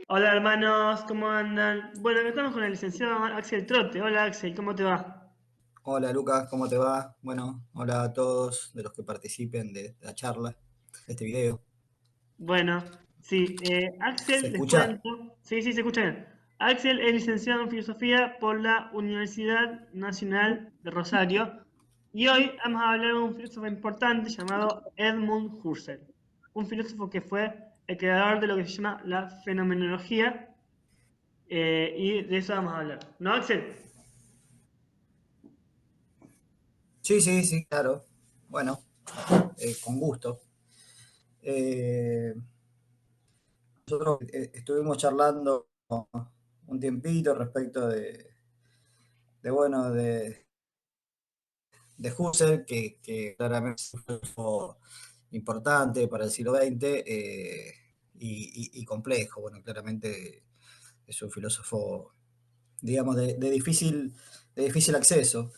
Hola hermanos, ¿cómo andan? Bueno, acá estamos con el licenciado Axel Trote. Hola Axel, ¿cómo te va? Hola Lucas, ¿cómo te va? Bueno, hola a todos de los que participen de la charla, de este video. Bueno, sí, ¿Se Axel, les escucha? cuento. Sí, sí, se escucha bien. Axel es licenciado en Filosofía por la Universidad Nacional de Rosario y hoy vamos a hablar de un filósofo importante llamado Edmund Husserl, un filósofo que fue el creador de lo que se llama la fenomenología y de eso vamos a hablar. ¿No, Axel? Sí, sí, sí, claro. Bueno, con gusto. Eh, Nosotros estuvimos charlando un tiempito respecto bueno, de Husserl, que claramente es un filósofo importante para el siglo XX y complejo. Bueno, claramente es un filósofo digamos, de difícil acceso.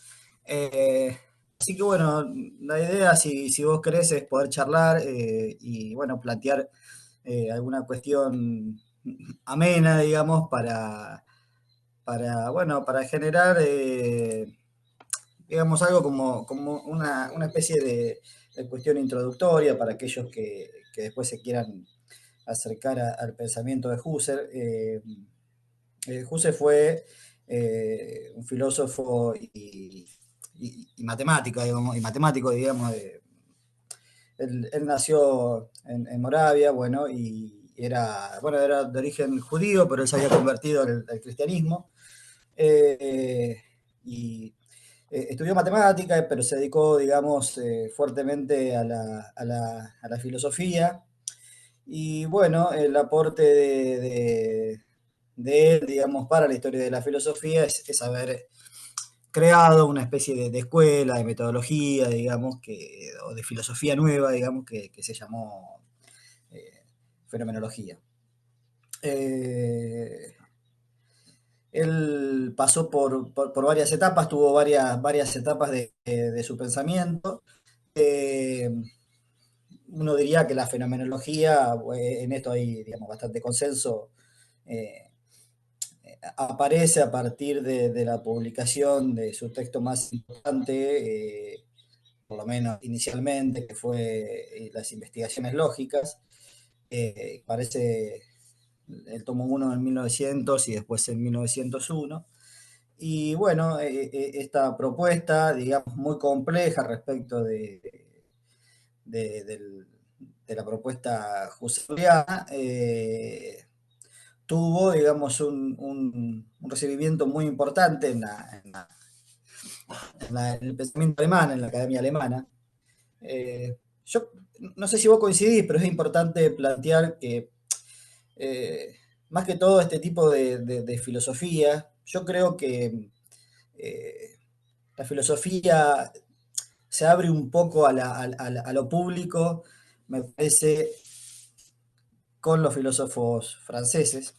Eh, Así que bueno, la idea, si vos querés, es poder charlar y bueno, plantear alguna cuestión amena, digamos, bueno, para generar, digamos, algo como una especie de cuestión introductoria para aquellos que después se quieran acercar al pensamiento de Husserl. Husserl fue un filósofo y matemático, digamos. Él nació en Moravia, bueno, y era de origen judío, pero él se había convertido al cristianismo. Eh, y Estudió matemática, pero se dedicó, digamos, fuertemente a la filosofía. Y bueno, el aporte de él, digamos, para la historia de la filosofía es haber creado una especie de escuela, de metodología, digamos, o de filosofía nueva, digamos, que se llamó eh, fenomenología. Eh, Él pasó por varias etapas, tuvo varias etapas de su pensamiento. Eh, Uno diría que la fenomenología, en esto hay, digamos, bastante consenso, eh, aparece a partir de la publicación de su texto más importante, por lo menos inicialmente, que fue Las investigaciones lógicas. Aparece el tomo uno en 1900 y después en 1901. Y bueno, esta propuesta, digamos, muy compleja respecto de, del- de la propuesta husserliana, tuvo, digamos, un recibimiento muy importante en el pensamiento alemán, en la academia alemana. Yo no sé si vos coincidís, pero es importante plantear que eh, más que todo este tipo de filosofía, yo creo que eh, la filosofía se abre un poco a lo público, me parece, con los filósofos franceses,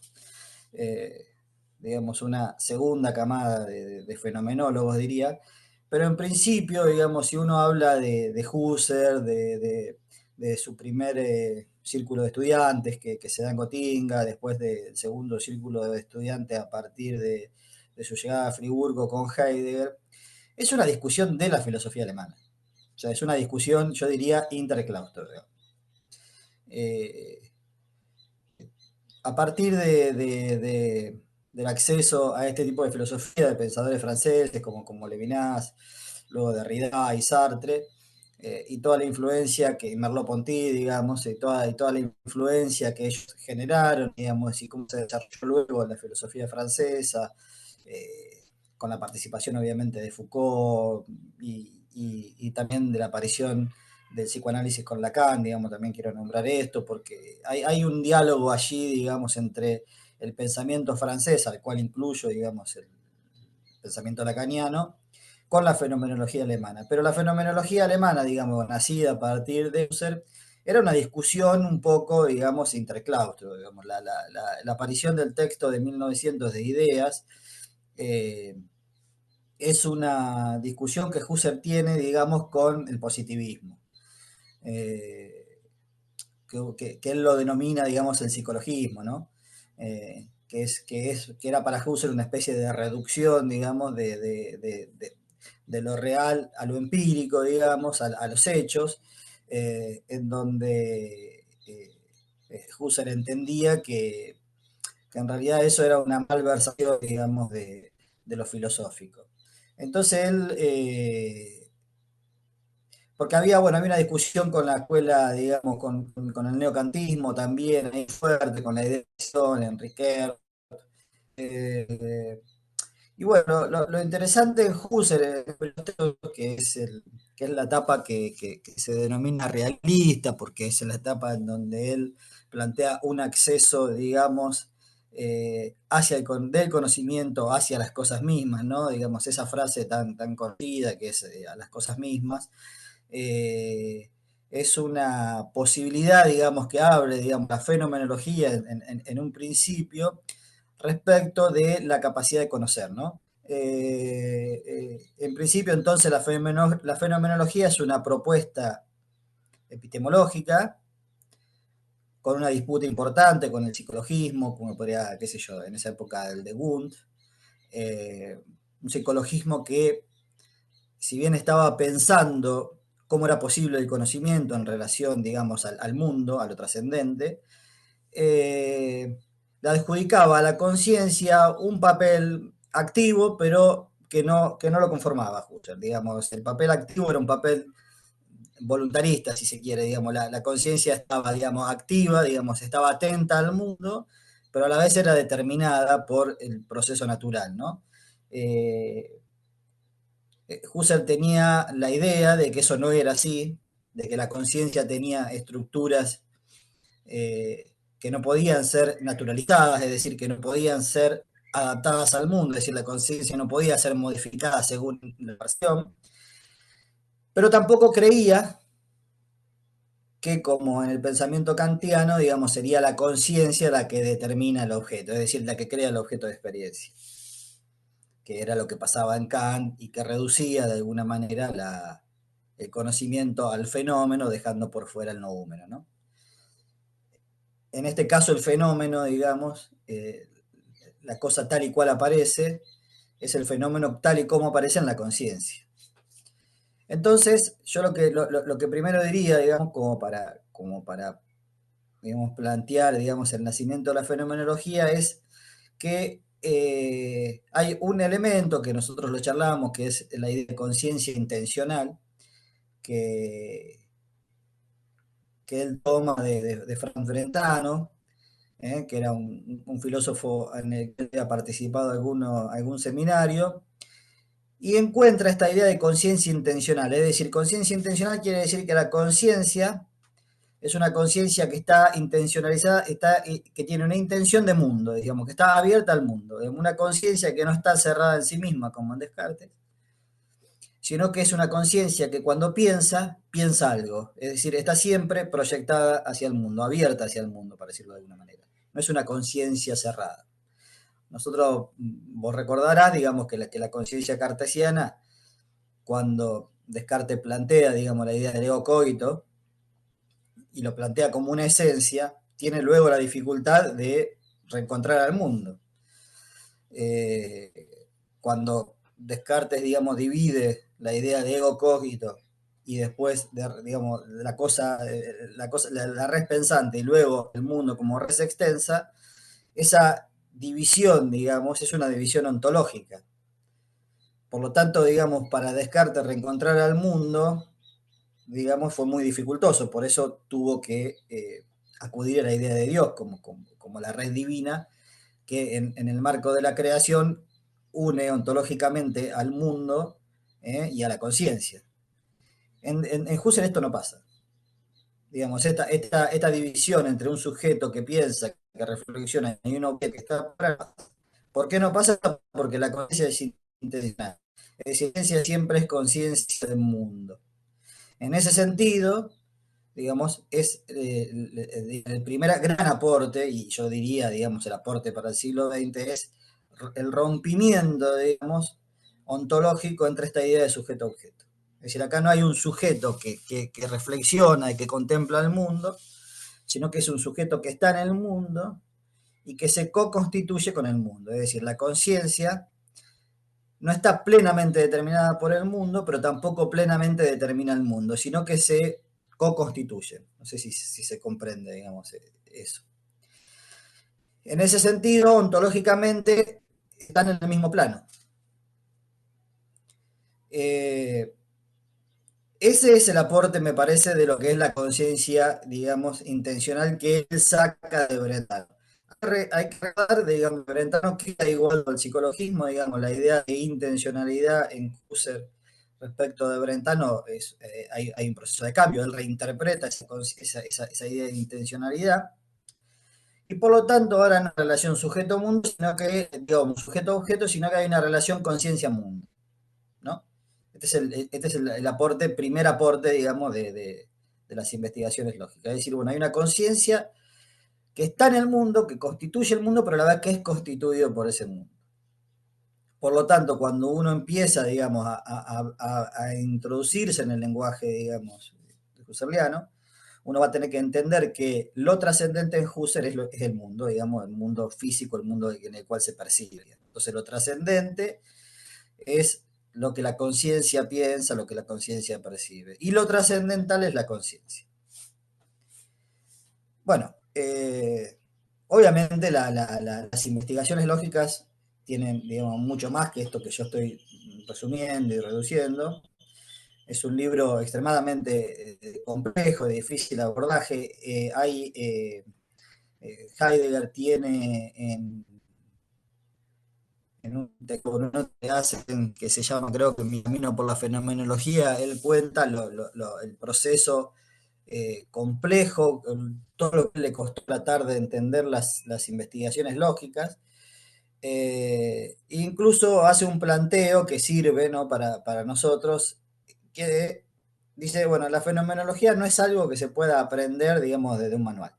eh, digamos, una segunda camada de fenomenólogos, diría. Pero en principio, digamos, si uno habla de Husserl, de su primer círculo de estudiantes que se da en Gotinga, después del segundo círculo de estudiantes a partir de su llegada a Friburgo con Heidegger, es una discusión de la filosofía alemana. O sea, es una discusión, yo diría, interclaustro. Eh, a partir del acceso a este tipo de filosofía de pensadores franceses como Levinas, luego Derrida y Sartre, y toda la influencia que Merleau-Ponty, digamos, y toda la influencia que ellos generaron, digamos, y cómo se desarrolló luego la filosofía francesa, con la participación obviamente de Foucault y también de la aparición del psicoanálisis con Lacan, digamos, también quiero nombrar esto, porque hay un diálogo allí, digamos, entre el pensamiento francés, al cual incluyo, digamos, el pensamiento lacaniano, con la fenomenología alemana. Pero la fenomenología alemana, digamos, nacida a partir de Husserl, era una discusión un poco, digamos, interclaustro, digamos, la aparición del texto de 1900 de ideas, eh, es una discusión que Husserl tiene, digamos, con el positivismo. Eh, que él lo denomina, digamos, el psicologismo, ¿no? que era para Husserl una especie de reducción, digamos, de lo real a lo empírico, digamos, a los hechos, en donde Husserl entendía que en realidad eso era una malversación, digamos, de lo filosófico. Entonces él, porque bueno, había una discusión con la escuela, digamos, con el neocantismo también, ahí fuerte, con la idea de Son, Enrique. Y bueno, lo interesante en Husserl, que es la etapa que se denomina realista, porque es la etapa en donde él plantea un acceso, digamos, del conocimiento hacia las cosas mismas, ¿no? Digamos, esa frase tan conocida que es a las cosas mismas, es una posibilidad, digamos, que abre, digamos, la fenomenología en un principio respecto de la capacidad de conocer, ¿no? En principio, entonces, la fenomenología es una propuesta epistemológica con una disputa importante con el psicologismo, como podría, qué sé yo, en esa época el de Wundt, un psicologismo que, si bien estaba pensando cómo era posible el conocimiento en relación, digamos, al mundo, a lo trascendente, le adjudicaba a la conciencia un papel activo, pero que no lo conformaba Husserl. Digamos, el papel activo era un papel voluntarista, si se quiere, digamos, la conciencia estaba, digamos, activa, digamos, estaba atenta al mundo, pero a la vez era determinada por el proceso natural, ¿no? Husserl tenía la idea de que eso no era así, de que la conciencia tenía estructuras que no podían ser naturalizadas, es decir, que no podían ser adaptadas al mundo, es decir, la conciencia no podía ser modificada según la versión, pero tampoco creía que, como en el pensamiento kantiano, digamos, sería la conciencia la que determina el objeto, es decir, la que crea el objeto de experiencia, que era lo que pasaba en Kant y que reducía de alguna manera el conocimiento al fenómeno, dejando por fuera el noúmeno, ¿no? En este caso, el fenómeno, digamos, la cosa tal y cual aparece, es el fenómeno tal y como aparece en la conciencia. Entonces, yo lo que primero diría, digamos, como para digamos, plantear, digamos, el nacimiento de la fenomenología, es que hay un elemento que nosotros lo charlamos, que es la idea de conciencia intencional, que, que él toma de Franz Brentano, que era un filósofo en el que había participado algún seminario, y encuentra esta idea de conciencia intencional. Es decir, conciencia intencional quiere decir que la conciencia es una conciencia que está intencionalizada, que tiene una intención de mundo, digamos, que está abierta al mundo, una conciencia que no está cerrada en sí misma, como en Descartes, sino que es una conciencia que cuando piensa algo, es decir, está siempre proyectada hacia el mundo, abierta hacia el mundo, para decirlo de alguna manera. No es una conciencia cerrada. Nosotros, vos recordarás, digamos, que la conciencia cartesiana, cuando Descartes plantea, digamos, la idea del ego cogito, y lo plantea como una esencia, tiene luego la dificultad de reencontrar al mundo. Cuando Descartes, digamos, divide la idea de ego cogito y después, digamos, la res pensante y luego el mundo como res extensa, esa división, digamos, es una división ontológica. Por lo tanto, digamos, para Descartes reencontrar al mundo, digamos, fue muy dificultoso, por eso tuvo que acudir a la idea de Dios como la red divina, que en el marco de la creación une ontológicamente al mundo y a la conciencia. En Husserl esto no pasa. Digamos, esta división entre un sujeto que piensa, que reflexiona, y un objeto que está para. ¿Por qué no pasa? Porque la conciencia es intencional. La conciencia siempre es conciencia del mundo. En ese sentido, digamos, es el primer gran aporte, y yo diría, digamos, el aporte para el siglo XX, es el rompimiento, digamos, ontológico entre esta idea de sujeto-objeto. Es decir, acá no hay un sujeto que reflexiona y que contempla el mundo, sino que es un sujeto que está en el mundo y que se co-constituye con el mundo. Es decir, la conciencia no está plenamente determinada por el mundo, pero tampoco plenamente determina el mundo, sino que se co-constituye. No sé si se comprende, digamos, eso. En ese sentido, ontológicamente, están en el mismo plano. Ese es el aporte, me parece, de lo que es la conciencia, digamos, intencional que él saca de Brentano. Hay que recordar, digamos, Brentano queda igual al psicologismo, digamos, la idea de intencionalidad en Husserl respecto de Brentano, hay un proceso de cambio, él reinterpreta esa idea de intencionalidad, y por lo tanto ahora no hay una relación sujeto-mundo, sino que, digamos, sujeto-objeto, sino que hay una relación conciencia-mundo, ¿no? Este es el aporte, primer aporte, digamos, de las investigaciones lógicas. Es decir, bueno, hay una conciencia que está en el mundo, que constituye el mundo, pero a la vez que es constituido por ese mundo. Por lo tanto, cuando uno empieza, digamos, a introducirse en el lenguaje, digamos, husserliano, uno va a tener que entender que lo trascendente en Husserl es el mundo, digamos, el mundo físico, el mundo en el cual se percibe. Entonces, lo trascendente es lo que la conciencia piensa, lo que la conciencia percibe. Y lo trascendental es la conciencia. Bueno, obviamente las investigaciones lógicas tienen, digamos, mucho más que esto que yo estoy resumiendo y reduciendo. Es un libro extremadamente complejo, de difícil abordaje. Heidegger tiene en un texto que hacen que se llama, creo que Mi camino por la fenomenología, él cuenta el proceso complejo, todo lo que le costó tratar de entender las investigaciones lógicas. Incluso hace un planteo que sirve, ¿no?, para nosotros, que dice, bueno, la fenomenología no es algo que se pueda aprender, digamos, desde un manual.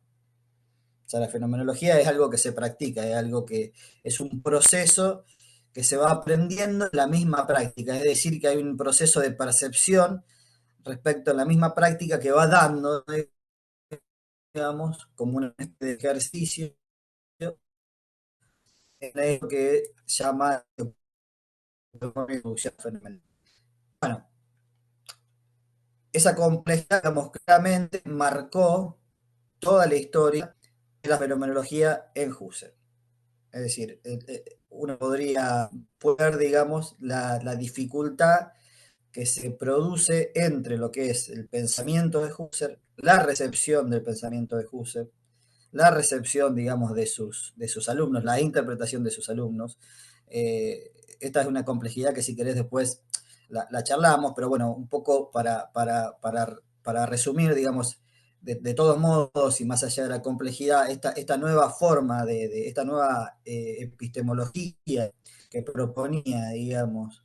O sea, la fenomenología es algo que se practica, es algo que es un proceso que se va aprendiendo en la misma práctica, es decir, que hay un proceso de percepción respecto a la misma práctica que va dando, digamos, como una especie de ejercicio en eso que llama inducción fenomenal. Bueno, esa complejidad, digamos, claramente marcó toda la historia de la fenomenología en Husserl. Es decir, uno podría ver, digamos, la dificultad que se produce entre lo que es el pensamiento de Husserl, la recepción del pensamiento de Husserl, la recepción, digamos, de sus alumnos, la interpretación de sus alumnos. Esta es una complejidad que si querés después la charlamos, pero bueno, un poco para resumir, digamos, de todos modos y más allá de la complejidad, esta nueva forma, esta nueva epistemología que proponía, digamos,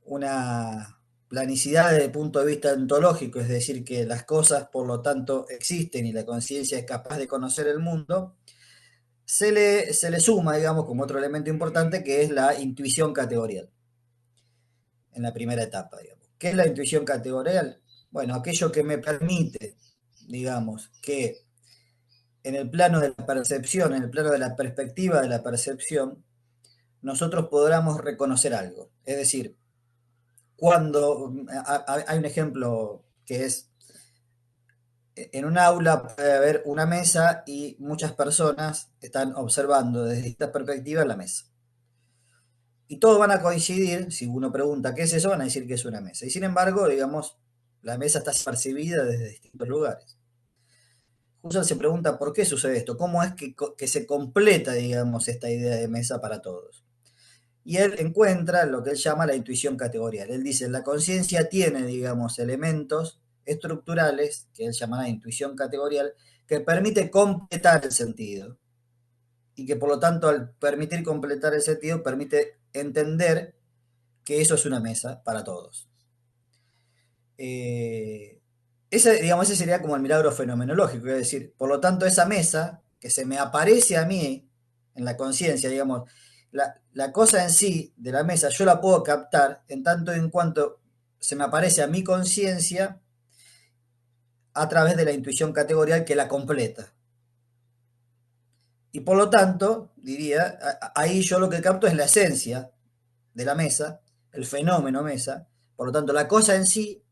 una planicidad desde el punto de vista ontológico, es decir, que las cosas por lo tanto existen y la conciencia es capaz de conocer el mundo, se le suma, digamos, como otro elemento importante, que es la intuición categorial, en la primera etapa, digamos. ¿Qué es la intuición categorial? Bueno, aquello que me permite, digamos, que en el plano de la percepción, en el plano de la perspectiva de la percepción, nosotros podamos reconocer algo. Es decir, cuando hay un ejemplo que es, en un aula puede haber una mesa y muchas personas están observando desde distintas perspectivas la mesa. Y todos van a coincidir, si uno pregunta qué es eso, van a decir que es una mesa. Y sin embargo, digamos, la mesa está percibida desde distintos lugares. Husserl se pregunta por qué sucede esto, cómo es que se completa, digamos, esta idea de mesa para todos. Y él encuentra lo que él llama la intuición categorial. Él dice, la conciencia tiene, digamos, elementos estructurales, que él llama la intuición categorial, que permite completar el sentido. Y que por lo tanto, al permitir completar el sentido, permite entender que eso es una mesa para todos. Ese sería como el milagro fenomenológico, es decir, por lo tanto, esa mesa que se me aparece a mí en la conciencia, digamos, la cosa en sí de la mesa, yo la puedo captar en tanto en cuanto se me aparece a mi conciencia a través de la intuición categorial que la completa. Y por lo tanto, diría, ahí yo lo que capto es la esencia de la mesa, el fenómeno mesa. Por lo tanto, la cosa en sí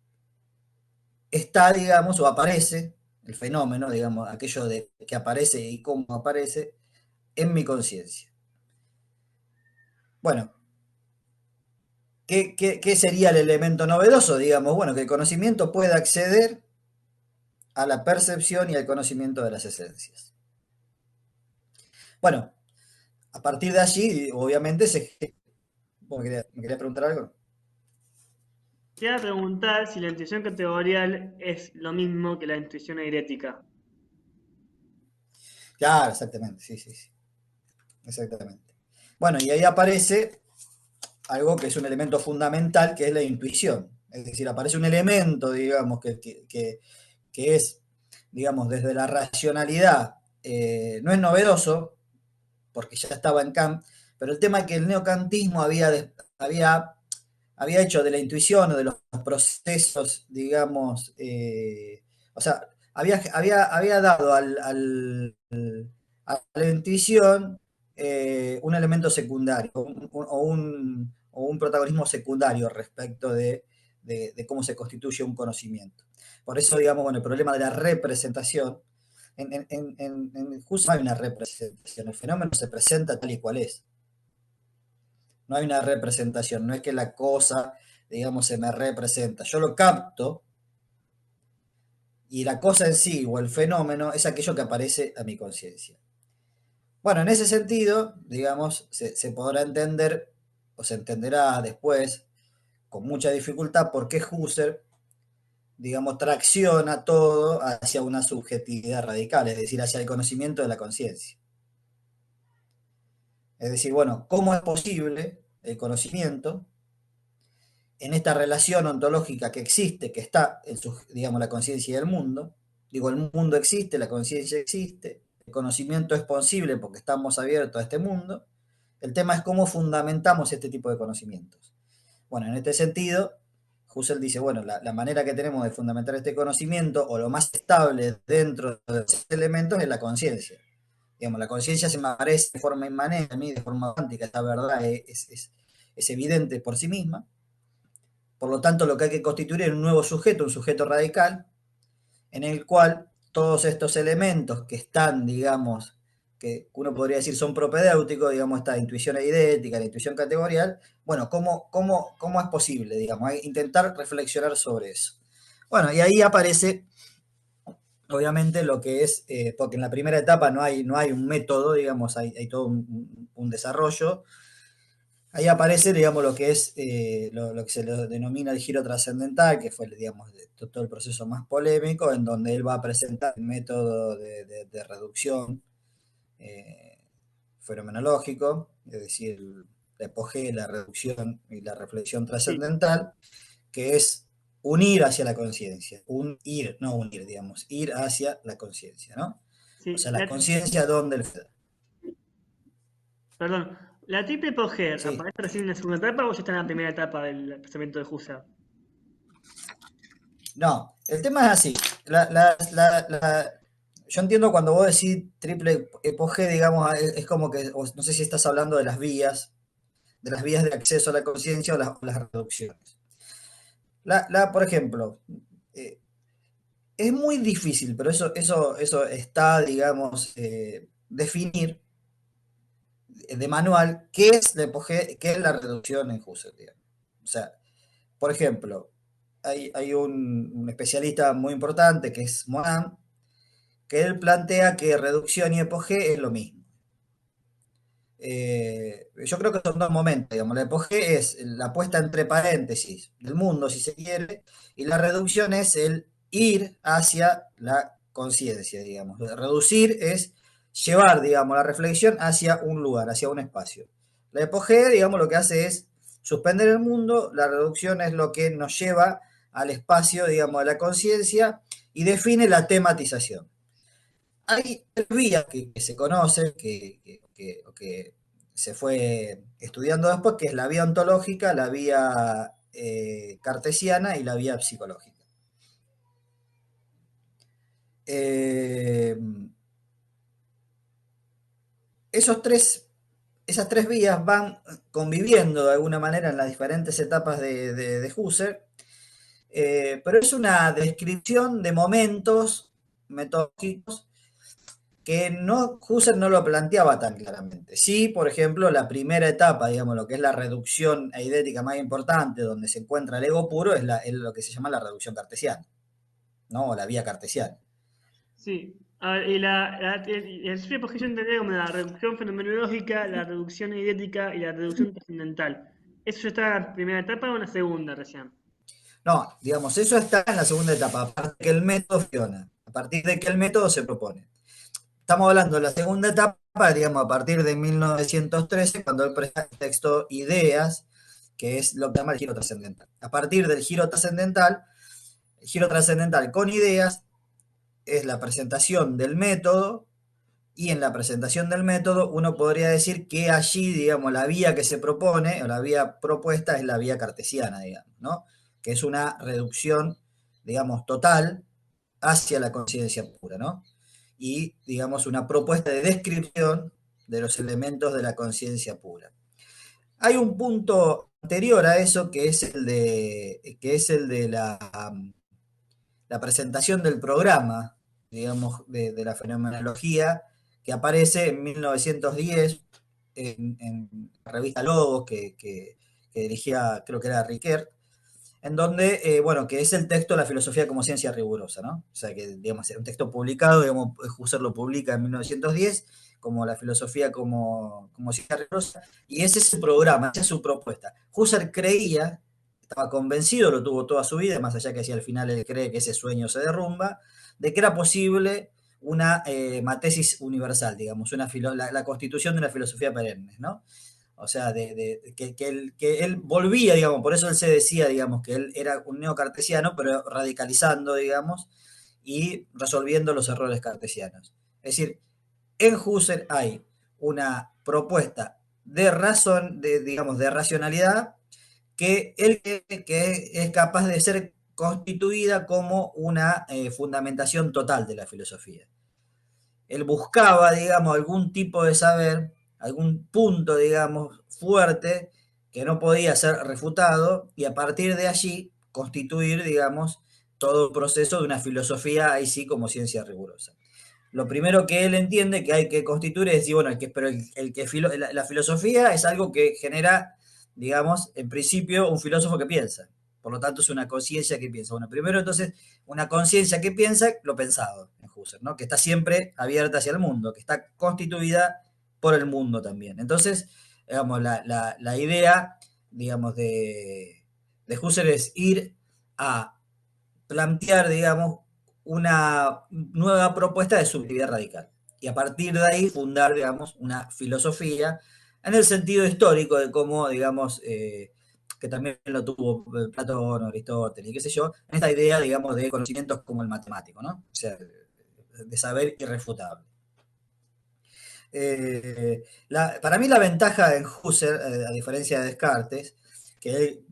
está, digamos, o aparece, el fenómeno, digamos, aquello de que aparece y cómo aparece, en mi conciencia. Bueno, ¿qué sería el elemento novedoso? Digamos, bueno, que el conocimiento pueda acceder a la percepción y al conocimiento de las esencias. Bueno, a partir de allí, obviamente, ¿me quería preguntar algo? Te iba a preguntar si la intuición categorial es lo mismo que la intuición eirética. Claro, exactamente, sí, sí, sí, exactamente. Bueno, y ahí aparece algo que es un elemento fundamental, que es la intuición. Es decir, aparece un elemento, digamos, que es, digamos, desde la racionalidad, no es novedoso, porque ya estaba en Kant, pero el tema es que el neocantismo había hecho de la intuición o de los procesos, digamos, o sea, había dado a la intuición un elemento secundario o un protagonismo secundario respecto de cómo se constituye un conocimiento. Por eso, digamos, bueno, el problema de la representación, en Husserl hay una representación, el fenómeno se presenta tal y cual es. No hay una representación, no es que la cosa, digamos, se me representa. Yo lo capto y la cosa en sí o el fenómeno es aquello que aparece a mi conciencia. Bueno, en ese sentido, digamos, se podrá entender o se entenderá después con mucha dificultad por qué Husserl, digamos, tracciona todo hacia una subjetividad radical, es decir, hacia el conocimiento de la conciencia. Es decir, bueno, ¿cómo es posible el conocimiento en esta relación ontológica que existe, que está en su, digamos, la conciencia del mundo? Digo, el mundo existe, la conciencia existe, el conocimiento es posible porque estamos abiertos a este mundo. El tema es cómo fundamentamos este tipo de conocimientos. Bueno, en este sentido, Husserl dice, bueno, la manera que tenemos de fundamentar este conocimiento, o lo más estable dentro de los elementos, es la conciencia. Digamos, la conciencia se me aparece de forma inmanente a mí, de forma cuántica, esta verdad es evidente por sí misma. Por lo tanto, lo que hay que constituir es un nuevo sujeto, un sujeto radical, en el cual todos estos elementos que están, digamos, que uno podría decir son propedéuticos, digamos, esta intuición eidética, la intuición categorial, bueno, ¿cómo es posible, digamos? Hay que intentar reflexionar sobre eso. Bueno, y ahí aparece, obviamente, lo que es, porque en la primera etapa no hay un método, digamos, hay todo un desarrollo. Ahí aparece, digamos, lo que es lo que se le denomina el giro trascendental, que fue, digamos, todo el proceso más polémico, en donde él va a presentar el método de reducción eh, fenomenológico, es decir, la epogea, la reducción y la reflexión Sí, trascendental, que es unir hacia la conciencia, no unir, digamos, ir hacia la conciencia, ¿no? O sí. sea, la conciencia donde el Perdón, ¿la triple Poger sí. aparece recién en la segunda etapa o ya está en la primera etapa del pensamiento de Husserl? No, el tema es así. Yo entiendo cuando vos decís triple epogé, digamos, es como que, no sé si estás hablando de las vías de acceso a la conciencia o las reducciones. Por ejemplo, eh, es muy difícil, pero eso está, digamos, definir de manual qué es la epogé, qué es la reducción en Husserl, digamos. O sea, por ejemplo, hay un especialista muy importante que es Monod, que él plantea que reducción y epogé es lo mismo. Yo creo que son dos momentos, digamos. La epogé es la puesta entre paréntesis del mundo, si se quiere, y la reducción es el ir hacia la conciencia, digamos. Reducir es llevar, digamos, la reflexión hacia un lugar, hacia un espacio. La epogé, digamos, lo que hace es suspender el mundo, la reducción es lo que nos lleva al espacio, digamos, de la conciencia y define la tematización. Hay tres vías que se conocen, que se fue estudiando después, que es la vía ontológica, la vía cartesiana y la vía psicológica. Eh, esas tres vías van conviviendo de alguna manera en las diferentes etapas de Husserl, pero es una descripción de momentos metodológicos que Husserl no lo planteaba tan claramente. Sí, por ejemplo, la primera etapa, digamos, lo que es la reducción eidética más importante, donde se encuentra el ego puro, es lo que se llama la reducción cartesiana, ¿no? O la vía cartesiana. Sí. A ver, el estudio de posición entendía como la reducción fenomenológica, la reducción idética y la reducción trascendental. ¿Eso ya está en la primera etapa o en la segunda recién? No, digamos, eso está en la segunda etapa, a partir de que el método funciona, a partir de que el método se propone. Estamos hablando de la segunda etapa, digamos, a partir de 1913, cuando él presenta el texto Ideas, que es lo que llama el giro trascendental. A partir del giro trascendental, el giro trascendental con ideas es la presentación del método, y en la presentación del método uno podría decir que allí, digamos, la vía que se propone, o la vía propuesta, es la vía cartesiana, digamos, ¿no? Que es una reducción, digamos, total hacia la conciencia pura, ¿no? Y, digamos, una propuesta de descripción de los elementos de la conciencia pura. Hay un punto anterior a eso que es el de la presentación del programa, digamos, de la fenomenología, que aparece en 1910 en la revista Logos, que dirigía, creo que era Riquet, en donde, bueno, que es el texto de la filosofía como ciencia rigurosa, ¿no? O sea, que, digamos, es un texto publicado, digamos, Husserl lo publica en 1910, como la filosofía como ciencia rigurosa, y ese es su programa, esa es su propuesta. Husserl creía, estaba convencido, lo tuvo toda su vida, más allá que si al final él cree que ese sueño se derrumba, de que era posible una matesis universal, digamos, la constitución de una filosofía perenne, ¿no? O sea, que él volvía, digamos, por eso él se decía, digamos, que él era un neocartesiano, pero radicalizando, digamos, y resolviendo los errores cartesianos. Es decir, en Husserl hay una propuesta de razón, digamos, de racionalidad, que él que es capaz de ser constituida como una fundamentación total de la filosofía. Él buscaba, digamos, algún tipo de saber, algún punto, digamos, fuerte que no podía ser refutado y a partir de allí constituir, digamos, todo el proceso de una filosofía ahí sí como ciencia rigurosa. Lo primero que él entiende que hay que constituir es decir, bueno, la filosofía es algo que genera, digamos, en principio un filósofo que piensa. Por lo tanto, es una conciencia que piensa. Bueno, primero entonces, una conciencia que piensa lo pensado en Husserl, ¿no? Que está siempre abierta hacia el mundo, que está constituida por el mundo también. Entonces, digamos, la idea, digamos, de Husserl es ir a plantear, digamos, una nueva propuesta de subjetividad radical. Y a partir de ahí fundar, digamos, una filosofía en el sentido histórico de cómo, digamos, que también lo tuvo Platón, Aristóteles, y qué sé yo, en esta idea, digamos, de conocimientos como el matemático, ¿no? O sea, de saber irrefutable. Para mí la ventaja en Husserl, a diferencia de Descartes, que él,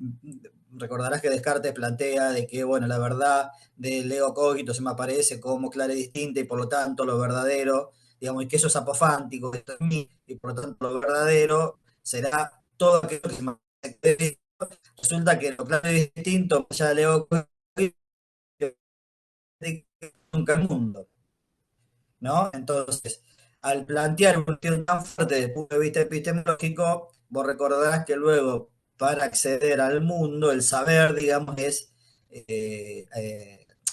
recordarás que Descartes plantea de que, bueno, la verdad del ego cogito se me aparece como clara y distinta y por lo tanto lo verdadero, digamos, y que eso es apofántico, esto es mí, y por lo tanto lo verdadero será todo aquello que se me aparece. Resulta que lo claro y distinto, más allá del ego cogito, nunca el mundo. ¿No? Entonces, al plantear una cuestión tan fuerte desde el punto de vista epistemológico, vos recordarás que luego, para acceder al mundo, el saber, digamos, es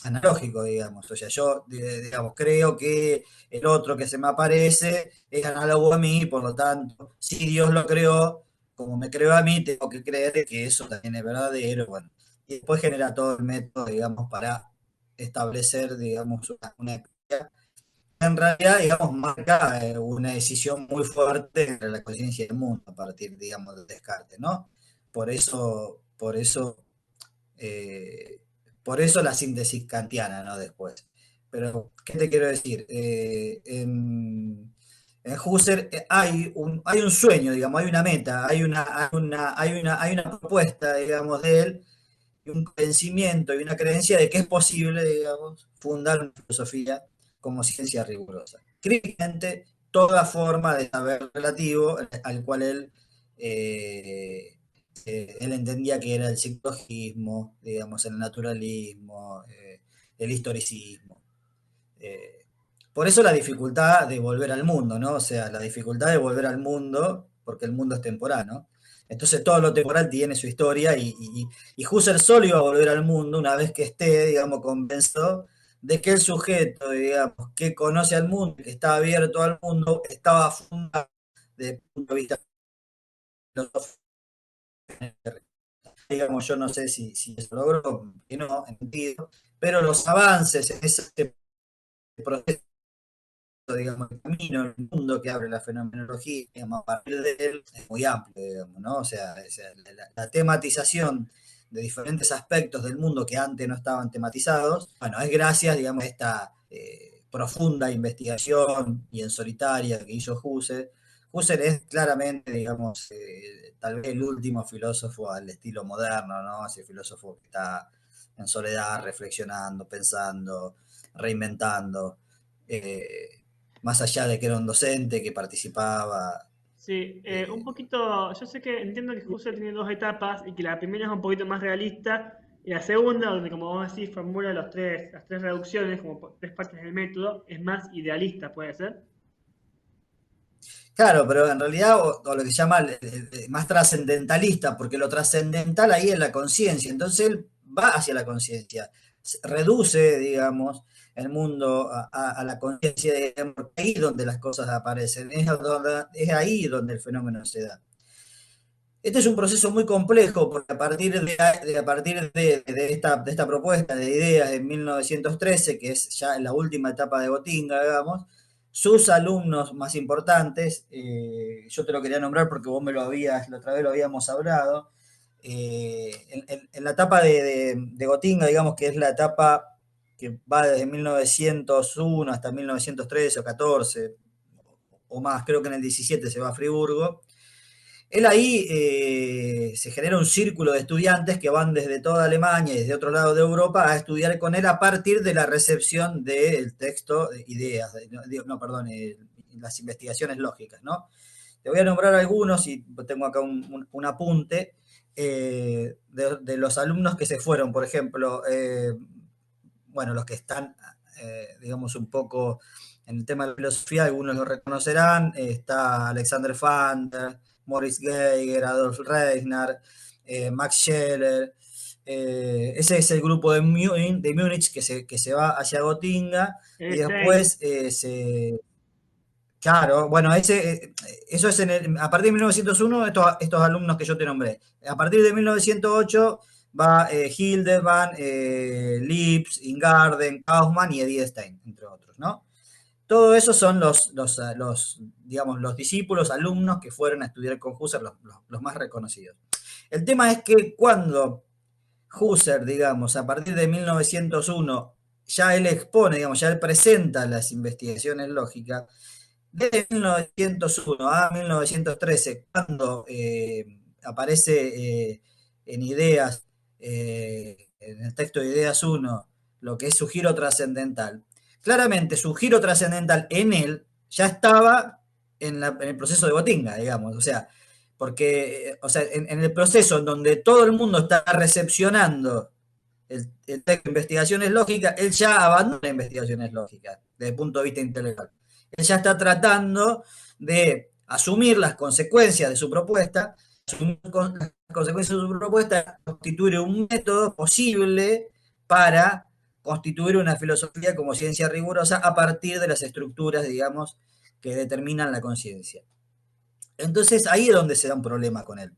analógico, digamos. O sea, yo, digamos, creo que el otro que se me aparece es análogo a mí, por lo tanto, si Dios lo creó, como me creó a mí, tengo que creer que eso también es verdadero, bueno. Y después genera todo el método, digamos, para establecer, digamos, una en realidad, digamos, marca una decisión muy fuerte entre la conciencia del mundo a partir, digamos, del Descartes, ¿no? Por eso, por eso, eh, por eso la síntesis kantiana, ¿no? Después. Pero, ¿qué te quiero decir? En Husserl hay un sueño, digamos, hay una meta, hay una propuesta, digamos, de él y un convencimiento y una creencia de que es posible, digamos, fundar una filosofía como ciencia rigurosa. Críticamente, toda forma de saber relativo al cual él entendía que era el psicologismo, digamos, el naturalismo, el historicismo. Eh, por eso la dificultad de volver al mundo, ¿no? O sea, la dificultad de volver al mundo, porque el mundo es temporal, ¿no? Entonces todo lo temporal tiene su historia y Husserl solo iba a volver al mundo una vez que esté, digamos, convencido de que el sujeto, digamos, que conoce al mundo, que está abierto al mundo, estaba fundado desde el punto de vista filosófico. Digamos, yo no sé si eso logró, que no, entiendo, pero los avances en ese proceso, digamos, el camino, el mundo que abre la fenomenología, digamos, a partir de él, es muy amplio, digamos, ¿no? O sea, la tematización de diferentes aspectos del mundo que antes no estaban tematizados, bueno, es gracias, digamos, a esta profunda investigación y en solitaria que hizo Husserl. Husserl es claramente, digamos, tal vez el último filósofo al estilo moderno, ¿no? Ese filósofo que está en soledad, reflexionando, pensando, reinventando. Eh, Más allá de que era un docente que participaba. Sí, un eh, poquito, yo sé que entiendo que Husserl tiene dos etapas y que la primera es un poquito más realista y la segunda, donde como vos decís, formula las tres reducciones como tres partes del método, es más idealista, puede ser. claro, pero en realidad, o lo que se llama más trascendentalista, porque lo trascendental ahí es la conciencia, entonces él va hacia la conciencia, reduce, digamos, el mundo a la conciencia, digamos, ahí donde las cosas aparecen, es ahí donde el fenómeno se da. Este es un proceso muy complejo porque a partir de esta propuesta de ideas de 1913, que es ya la última etapa de Gotinga, digamos, sus alumnos más importantes, yo te lo quería nombrar porque vos me lo habías, la otra vez lo habíamos hablado, en la etapa de Gotinga, digamos que es la etapa que va desde 1901 hasta 1913 o 14 o más, creo que en el 17 se va a Friburgo. Él ahí se genera un círculo de estudiantes que van desde toda Alemania y desde otro lado de Europa a estudiar con él a partir de la recepción del texto Ideas, no, perdón, las investigaciones lógicas, ¿no? Te voy a nombrar algunos y tengo acá un apunte de los alumnos que se fueron, por ejemplo, bueno, los que están, digamos, un poco en el tema de la filosofía, algunos lo reconocerán, está Alexander Pfander, Moritz Geiger, Adolf Reisner, Max Scheler. Ese es el grupo de Múnich que se va hacia Gotinga y Stein, después claro, bueno, eso es a partir de 1901, estos alumnos que yo te nombré. A partir de 1908 va Hildebrand, Lipps, Ingarden, Kaufmann y Edith Stein, entre otros, ¿no? Todo eso son digamos, los discípulos, alumnos que fueron a estudiar con Husserl, los más reconocidos. El tema es que cuando Husserl, digamos, a partir de 1901, ya él expone, digamos, ya él presenta las investigaciones lógicas, desde 1901 a 1913, cuando aparece en Ideas, en el texto de Ideas 1, lo que es su giro trascendental, claramente su giro trascendental en él ya estaba en el proceso de Gotinga, digamos, o sea, porque o sea, en el proceso en donde todo el mundo está recepcionando el texto de investigaciones lógicas, él ya abandona investigaciones lógicas desde el punto de vista intelectual. Él ya está tratando de asumir las consecuencias de su propuesta, asumir las consecuencias de su propuesta, constituir un método posible para constituir una filosofía como ciencia rigurosa a partir de las estructuras, digamos, que determinan la conciencia. Entonces ahí es donde se da un problema con él.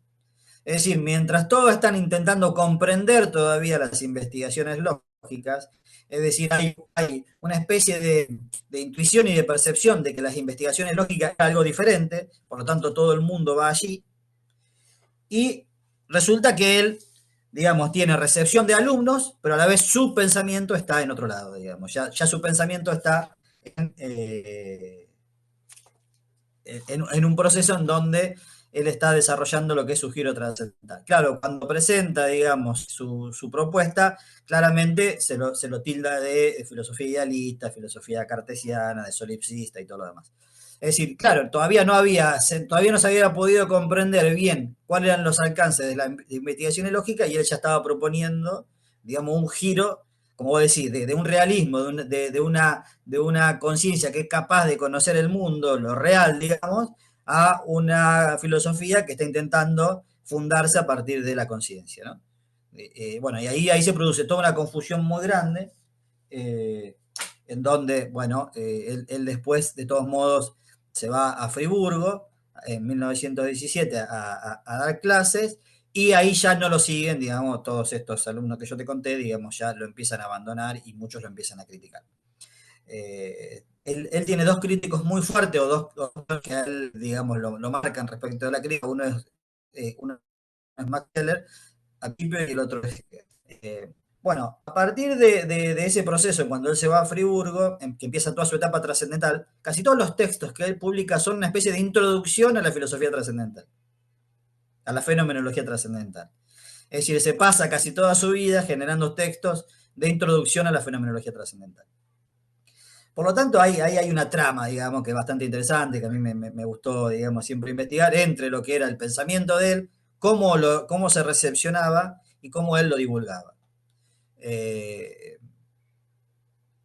Es decir, mientras todos están intentando comprender todavía las investigaciones lógicas, es decir, hay una especie de intuición y de percepción de que las investigaciones lógicas es algo diferente, por lo tanto todo el mundo va allí, y resulta que él, digamos, tiene recepción de alumnos, pero a la vez su pensamiento está en otro lado, digamos, ya su pensamiento está en un proceso en donde él está desarrollando lo que es su giro trascendental. Claro, cuando presenta, digamos, su propuesta, claramente se lo tilda de filosofía idealista, filosofía cartesiana, de solipsista y todo lo demás. Es decir, claro, todavía no se había podido comprender bien cuáles eran los alcances de la investigación lógica y él ya estaba proponiendo, digamos, un giro, como vos decís, de un realismo, de una conciencia que es capaz de conocer el mundo, lo real, digamos, a una filosofía que está intentando fundarse a partir de la conciencia, ¿no? Bueno, y ahí se produce toda una confusión muy grande, eh, en donde, bueno, él después, de todos modos, se va a Friburgo en 1917 a dar clases, y ahí ya no lo siguen, digamos, todos estos alumnos que yo te conté, digamos, ya lo empiezan a abandonar y muchos lo empiezan a criticar. Él tiene dos críticos muy fuertes, o dos que a él, digamos, lo marcan respecto de la crítica. Uno es Max Scheler, a Piper, y el otro es bueno, a partir de ese proceso, cuando él se va a Friburgo, que empieza toda su etapa trascendental, casi todos los textos que él publica son una especie de introducción a la filosofía trascendental, a la fenomenología trascendental. Es decir, se pasa casi toda su vida generando textos de introducción a la fenomenología trascendental. Por lo tanto, ahí hay una trama, digamos, que es bastante interesante, que a mí me gustó, digamos, siempre investigar, entre lo que era el pensamiento de él, cómo se recepcionaba y cómo él lo divulgaba.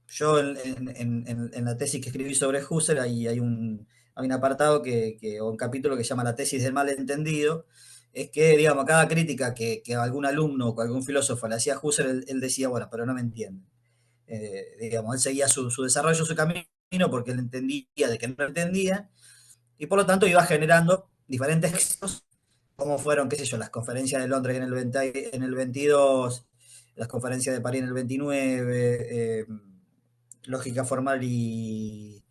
Yo en la tesis que escribí sobre Husserl hay un apartado o un capítulo que se llama la tesis del malentendido. Es que, digamos, cada crítica que algún alumno o algún filósofo le hacía a Husserl, él decía, bueno, pero no me entienden. Digamos, él seguía su desarrollo, su camino, porque él entendía de que no lo entendía, y por lo tanto iba generando diferentes textos, como fueron, qué sé yo, las conferencias de Londres en el 22, las conferencias de París en el 29, lógica formal y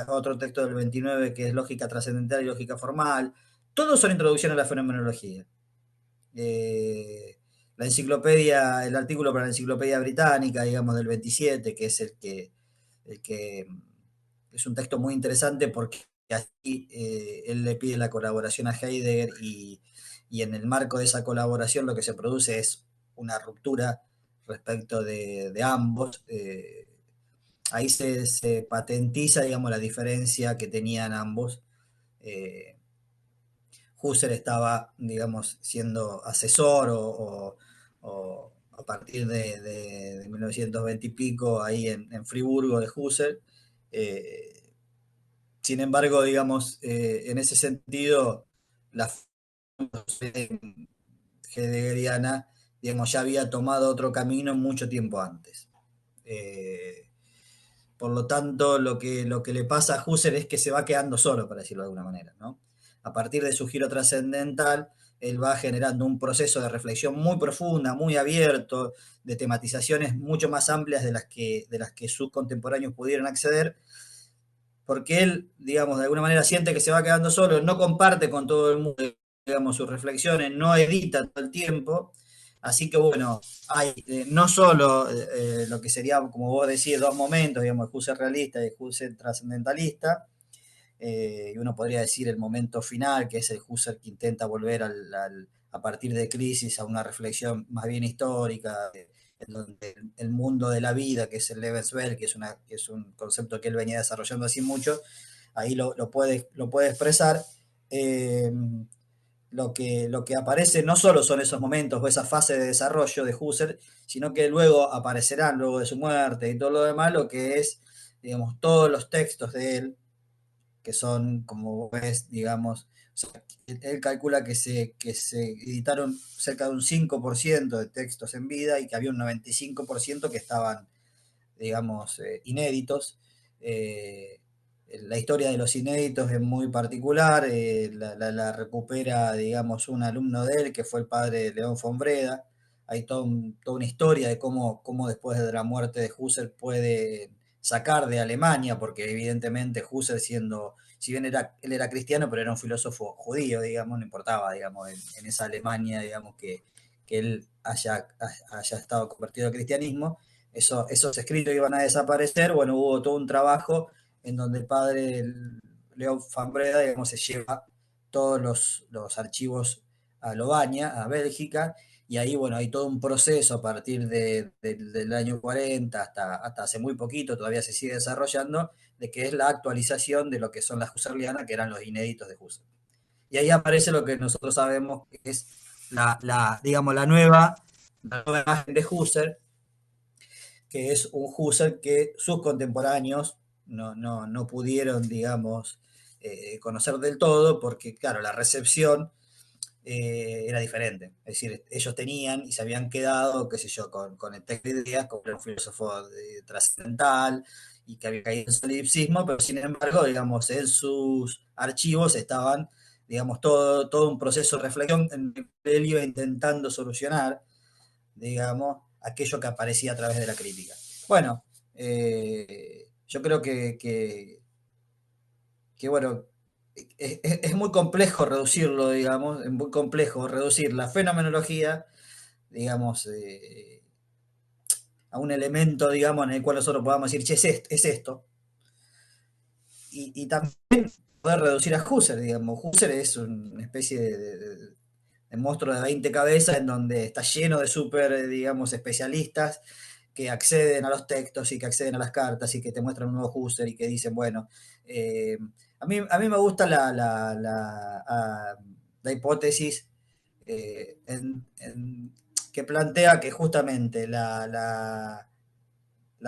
otro texto del 29 que es lógica trascendental y lógica formal. Todos son introducciones a la fenomenología. La enciclopedia, el artículo para la enciclopedia británica, digamos, del 27, que es el que es un texto muy interesante, porque así él le pide la colaboración a Heidegger, y en el marco de esa colaboración lo que se produce es una ruptura respecto de ambos. Ahí se patentiza, digamos, la diferencia que tenían ambos. Eh, Husserl estaba, digamos, siendo asesor o a partir de 1920 y pico, ahí en Friburgo de Husserl. Eh, Sin embargo, digamos, en ese sentido, la heideggeriana, digamos, ya había tomado otro camino mucho tiempo antes. Eh, por lo tanto, lo que le pasa a Husserl es que se va quedando solo, para decirlo de alguna manera, ¿no? A partir de su giro trascendental, él va generando un proceso de reflexión muy profunda, muy abierto, de tematizaciones mucho más amplias de las que sus contemporáneos pudieron acceder, porque él, digamos, de alguna manera siente que se va quedando solo, no comparte con todo el mundo, digamos, sus reflexiones, no edita todo el tiempo. Así que bueno, hay no solo lo que sería, como vos decís, dos momentos, digamos, el Husserl realista y el Husserl trascendentalista, y uno podría decir el momento final, que es el Husserl que intenta volver a partir de Crisis a una reflexión más bien histórica, en donde el mundo de la vida, que es el Lebenswelt, que es un concepto que él venía desarrollando así mucho, ahí lo puede expresar. Eh, lo que aparece no solo son esos momentos o esa fase de desarrollo de Husserl, sino que luego aparecerán, luego de su muerte y todo lo demás, lo que es, digamos, todos los textos de él, que son, como ves, digamos, o sea, él calcula que se editaron cerca de un 5% de textos en vida, y que había un 95% que estaban, digamos, inéditos. Eh, la historia de los inéditos es muy particular, la recupera, digamos, un alumno de él, que fue el padre de León von Breda. Hay toda una historia de cómo después de la muerte de Husserl puede sacar de Alemania, porque evidentemente Husserl, si bien él era cristiano, pero era un filósofo judío, digamos, no importaba, digamos, en esa Alemania, digamos, que él haya estado convertido al cristianismo. Esos escritos iban a desaparecer. Bueno, hubo todo un trabajo en donde el padre Leo Fambreda, digamos, se lleva todos los archivos a Lovaina, a Bélgica, y ahí, bueno, hay todo un proceso a partir del año 40 hasta hace muy poquito, todavía se sigue desarrollando, de que es la actualización de lo que son las husserlianas, que eran los inéditos de Husserl. Y ahí aparece lo que nosotros sabemos que es digamos, la nueva imagen de Husserl, que es un Husserl que sus contemporáneos no pudieron, digamos, conocer del todo, porque, claro, la recepción era diferente. Es decir, ellos tenían y se habían quedado, qué sé yo, con el texto de ideas, como un filósofo trascendental y que había caído en solipsismo, pero sin embargo, digamos, en sus archivos estaban, digamos, todo un proceso de reflexión en el que él iba intentando solucionar, digamos, aquello que aparecía a través de la crítica. Bueno, yo creo que bueno, es muy complejo reducirlo, digamos, es muy complejo reducir la fenomenología, digamos, a un elemento, digamos, en el cual nosotros podamos decir, che, es esto. Y también poder reducir a Husserl, digamos. Husserl es una especie de monstruo de 20 cabezas en donde está lleno de súper, digamos, especialistas que acceden a los textos y que acceden a las cartas y que te muestran un nuevo Husserl y que dicen, bueno, a mí me gusta la hipótesis que plantea que justamente la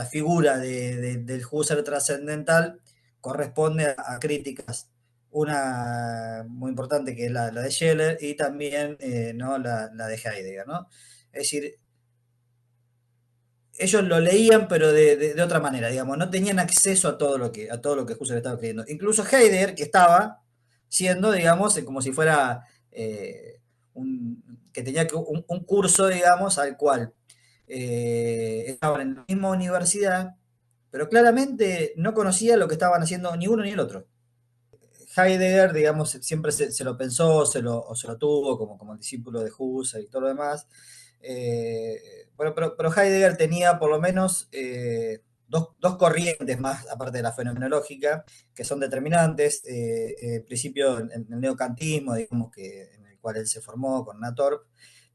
figura del Husserl trascendental corresponde a críticas, una muy importante que es la de Scheller y también ¿no? la de Heidegger, ¿no? Es decir, ellos lo leían pero de otra manera, digamos, no tenían acceso a todo lo que Husserl estaba escribiendo. Incluso Heidegger, que estaba siendo, digamos, como si fuera que tenía un curso, digamos, al cual estaban en la misma universidad, pero claramente no conocía lo que estaban haciendo ni uno ni el otro. Heidegger, digamos, siempre se lo pensó, o se lo tuvo como el discípulo de Husserl y todo lo demás. Pero Heidegger tenía por lo menos dos corrientes más, aparte de la fenomenológica, que son determinantes. En principio, en el neocantismo, digamos, en el cual él se formó con Natorp,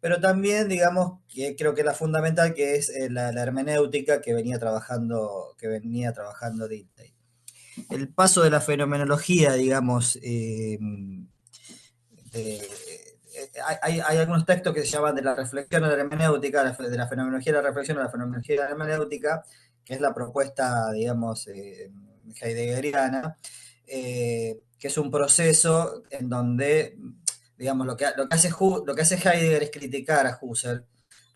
pero también, digamos, que creo que es la fundamental, que es la hermenéutica que venía trabajando Dilthey. El paso de la fenomenología, digamos, hay algunos textos que se llaman de la reflexión a la hermenéutica, de la fenomenología a la reflexión a la fenomenología a la hermenéutica, que es la propuesta, digamos, heideggeriana, que es un proceso en donde, digamos, lo que hace Heidegger es criticar a Husserl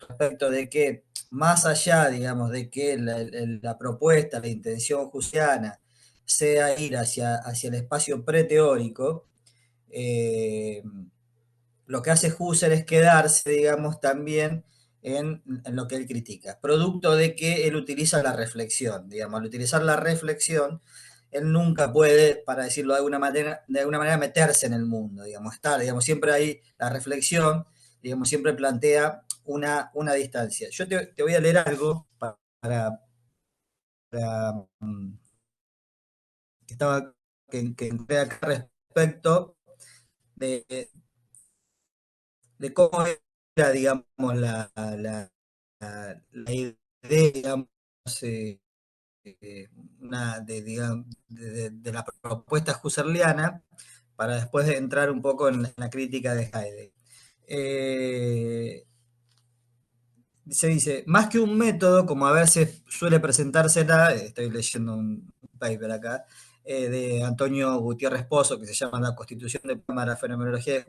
respecto de que, más allá, digamos, de que la propuesta, la intención husserliana sea ir hacia el espacio preteórico, eh, lo que hace Husserl es quedarse, digamos, también en lo que él critica, producto de que él utiliza la reflexión, digamos, al utilizar la reflexión, él nunca puede, para decirlo de alguna manera, meterse en el mundo, digamos, estar, digamos, siempre hay la reflexión, digamos, siempre plantea una distancia. Yo te voy a leer algo para, que estaba que encontré acá respecto de, de cómo era, digamos, la idea, digamos, eh, de la propuesta husserliana, para después entrar un poco en la crítica de Heidegger. Se dice, más que un método, como a veces suele presentársela, estoy leyendo un paper acá, de Antonio Gutiérrez Pozo, que se llama La Constitución de la Fenomenología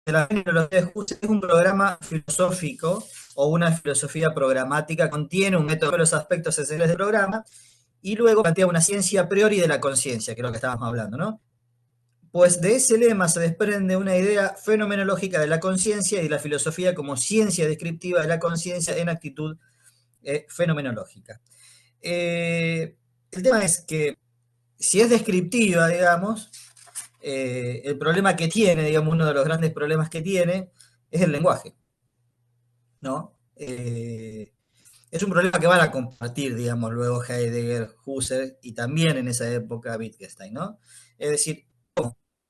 de la Fenomenología de Husserl, es un programa filosófico o una filosofía programática, contiene un método de los aspectos esenciales del programa, y luego plantea una ciencia a priori de la conciencia, que es lo que estábamos hablando, ¿no? Pues de ese lema se desprende una idea fenomenológica de la conciencia y de la filosofía como ciencia descriptiva de la conciencia en actitud fenomenológica. El tema es que, si es descriptiva, digamos, el problema que tiene, digamos, uno de los grandes problemas que tiene, es el lenguaje, ¿no? es un problema que van a compartir, digamos, luego Heidegger, Husserl y también en esa época Wittgenstein, ¿no? Es decir,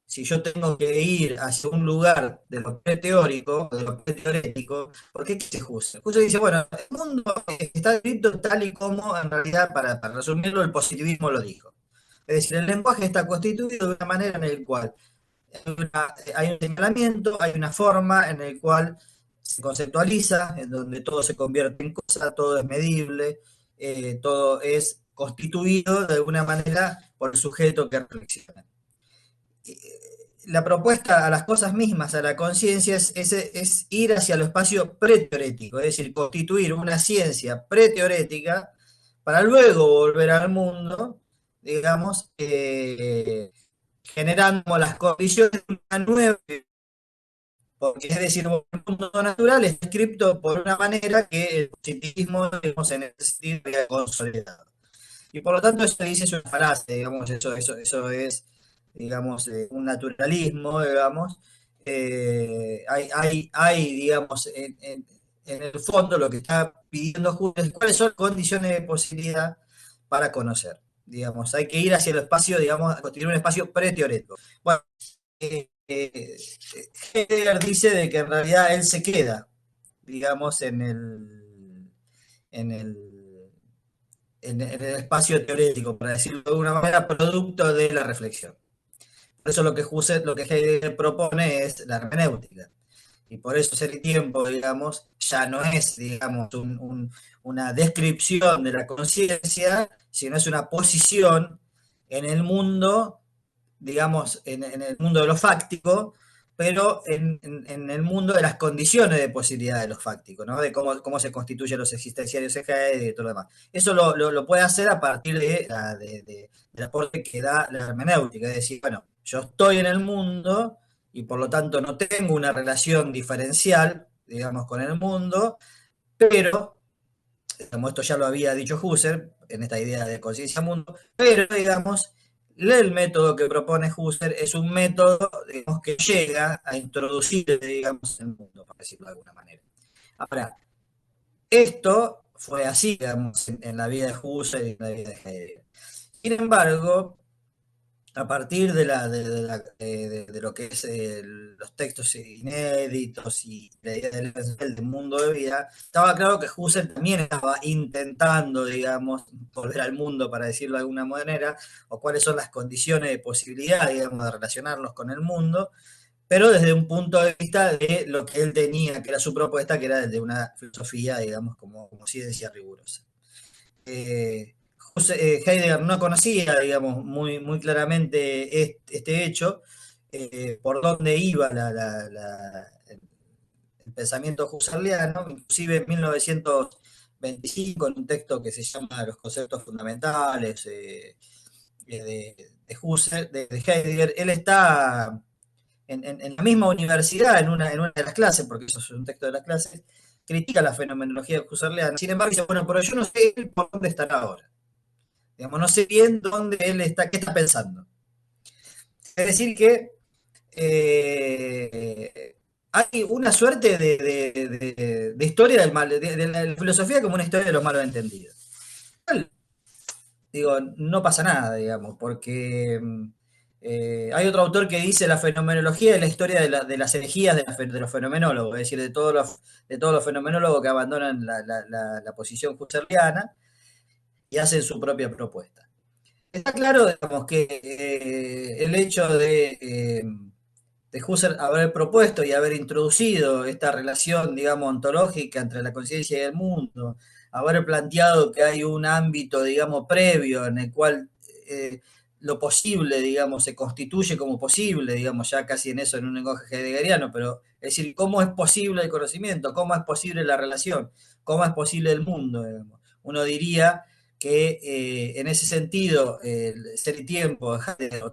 si yo tengo que ir hacia un lugar de lo preteórico, de lo preteorético, ¿por qué dice Husserl? Husserl dice, bueno, el mundo está escrito tal y como, en realidad, para resumirlo, el positivismo lo dijo. Es decir, el lenguaje está constituido de una manera en la cual hay un señalamiento, hay una forma en la cual se conceptualiza, en donde todo se convierte en cosa, todo es medible, todo es constituido de alguna manera por el sujeto que reflexiona. La propuesta a las cosas mismas, a la conciencia, es ir hacia el espacio preteorético, es decir, constituir una ciencia preteorética para luego volver al mundo, digamos, generando las condiciones de una nueva, porque es decir, el mundo natural es descrito por una manera que el positivismo, digamos, en ese sentido, queda consolidado. Y por lo tanto, eso dice es una frase, digamos, eso es, digamos, un naturalismo, digamos. Digamos, en el fondo lo que está pidiendo Julio es cuáles son las condiciones de posibilidad para conocer. Digamos, hay que ir hacia el espacio, digamos, a constituir un espacio preteórico. Bueno, Heidegger dice de que en realidad él se queda, digamos, en el, en el espacio teórico, para decirlo de alguna manera, producto de la reflexión. Por eso lo que Heidegger propone es la hermenéutica. Y por eso Ser y Tiempo, digamos, ya no es, digamos, una descripción de la conciencia, sino es una posición en el mundo, digamos, en el mundo de lo fáctico, pero en el mundo de las condiciones de posibilidad de lo fáctico, ¿no? De cómo se constituyen los existenciarios EGE y todo lo demás. Eso lo puede hacer a partir del aporte que da la hermenéutica, es decir, bueno, yo estoy en el mundo y por lo tanto no tengo una relación diferencial, digamos, con el mundo, pero, como esto ya lo había dicho Husserl, en esta idea de conciencia mundo, pero, digamos, el método que propone Husserl es un método, digamos, que llega a introducir, digamos, el mundo, por decirlo de alguna manera. Ahora, esto fue así, digamos, en la vida de Husserl y en la vida de Heidegger. Sin embargo, a partir de lo que es los textos inéditos y la idea del mundo de vida, estaba claro que Husserl también estaba intentando, digamos, volver al mundo, para decirlo de alguna manera, o cuáles son las condiciones de posibilidad, digamos, de relacionarnos con el mundo, pero desde un punto de vista de lo que él tenía, que era su propuesta, que era desde una filosofía, digamos, como ciencia rigurosa. Eh, Heidegger no conocía, digamos, muy claramente este hecho, por dónde iba el pensamiento husserliano, inclusive en 1925, en un texto que se llama Los conceptos fundamentales de Husserl, de Heidegger, él está en la misma universidad, en una de las clases, porque eso es un texto de las clases, critica la fenomenología husserliana. Sin embargo, dice, bueno, pero yo no sé por dónde estará ahora. Digamos, no sé bien dónde él está, qué está pensando. Es decir, que hay una suerte de historia del mal, de la filosofía como una historia de los malos entendidos. Digo, no pasa nada, digamos, porque hay otro autor que dice la fenomenología es la historia de las herejías de los fenomenólogos, es decir, de todos los fenomenólogos que abandonan la posición husserliana y hacen su propia propuesta. Está claro, digamos, que el hecho de Husserl haber propuesto y haber introducido esta relación, digamos, ontológica entre la conciencia y el mundo, haber planteado que hay un ámbito, digamos, previo en el cual lo posible, digamos, se constituye como posible, digamos, ya casi en eso, en un lenguaje heideggeriano, pero es decir, ¿cómo es posible el conocimiento? ¿Cómo es posible la relación? ¿Cómo es posible el mundo? Digamos? Uno diría que en ese sentido, el Ser y Tiempo de Heidegger,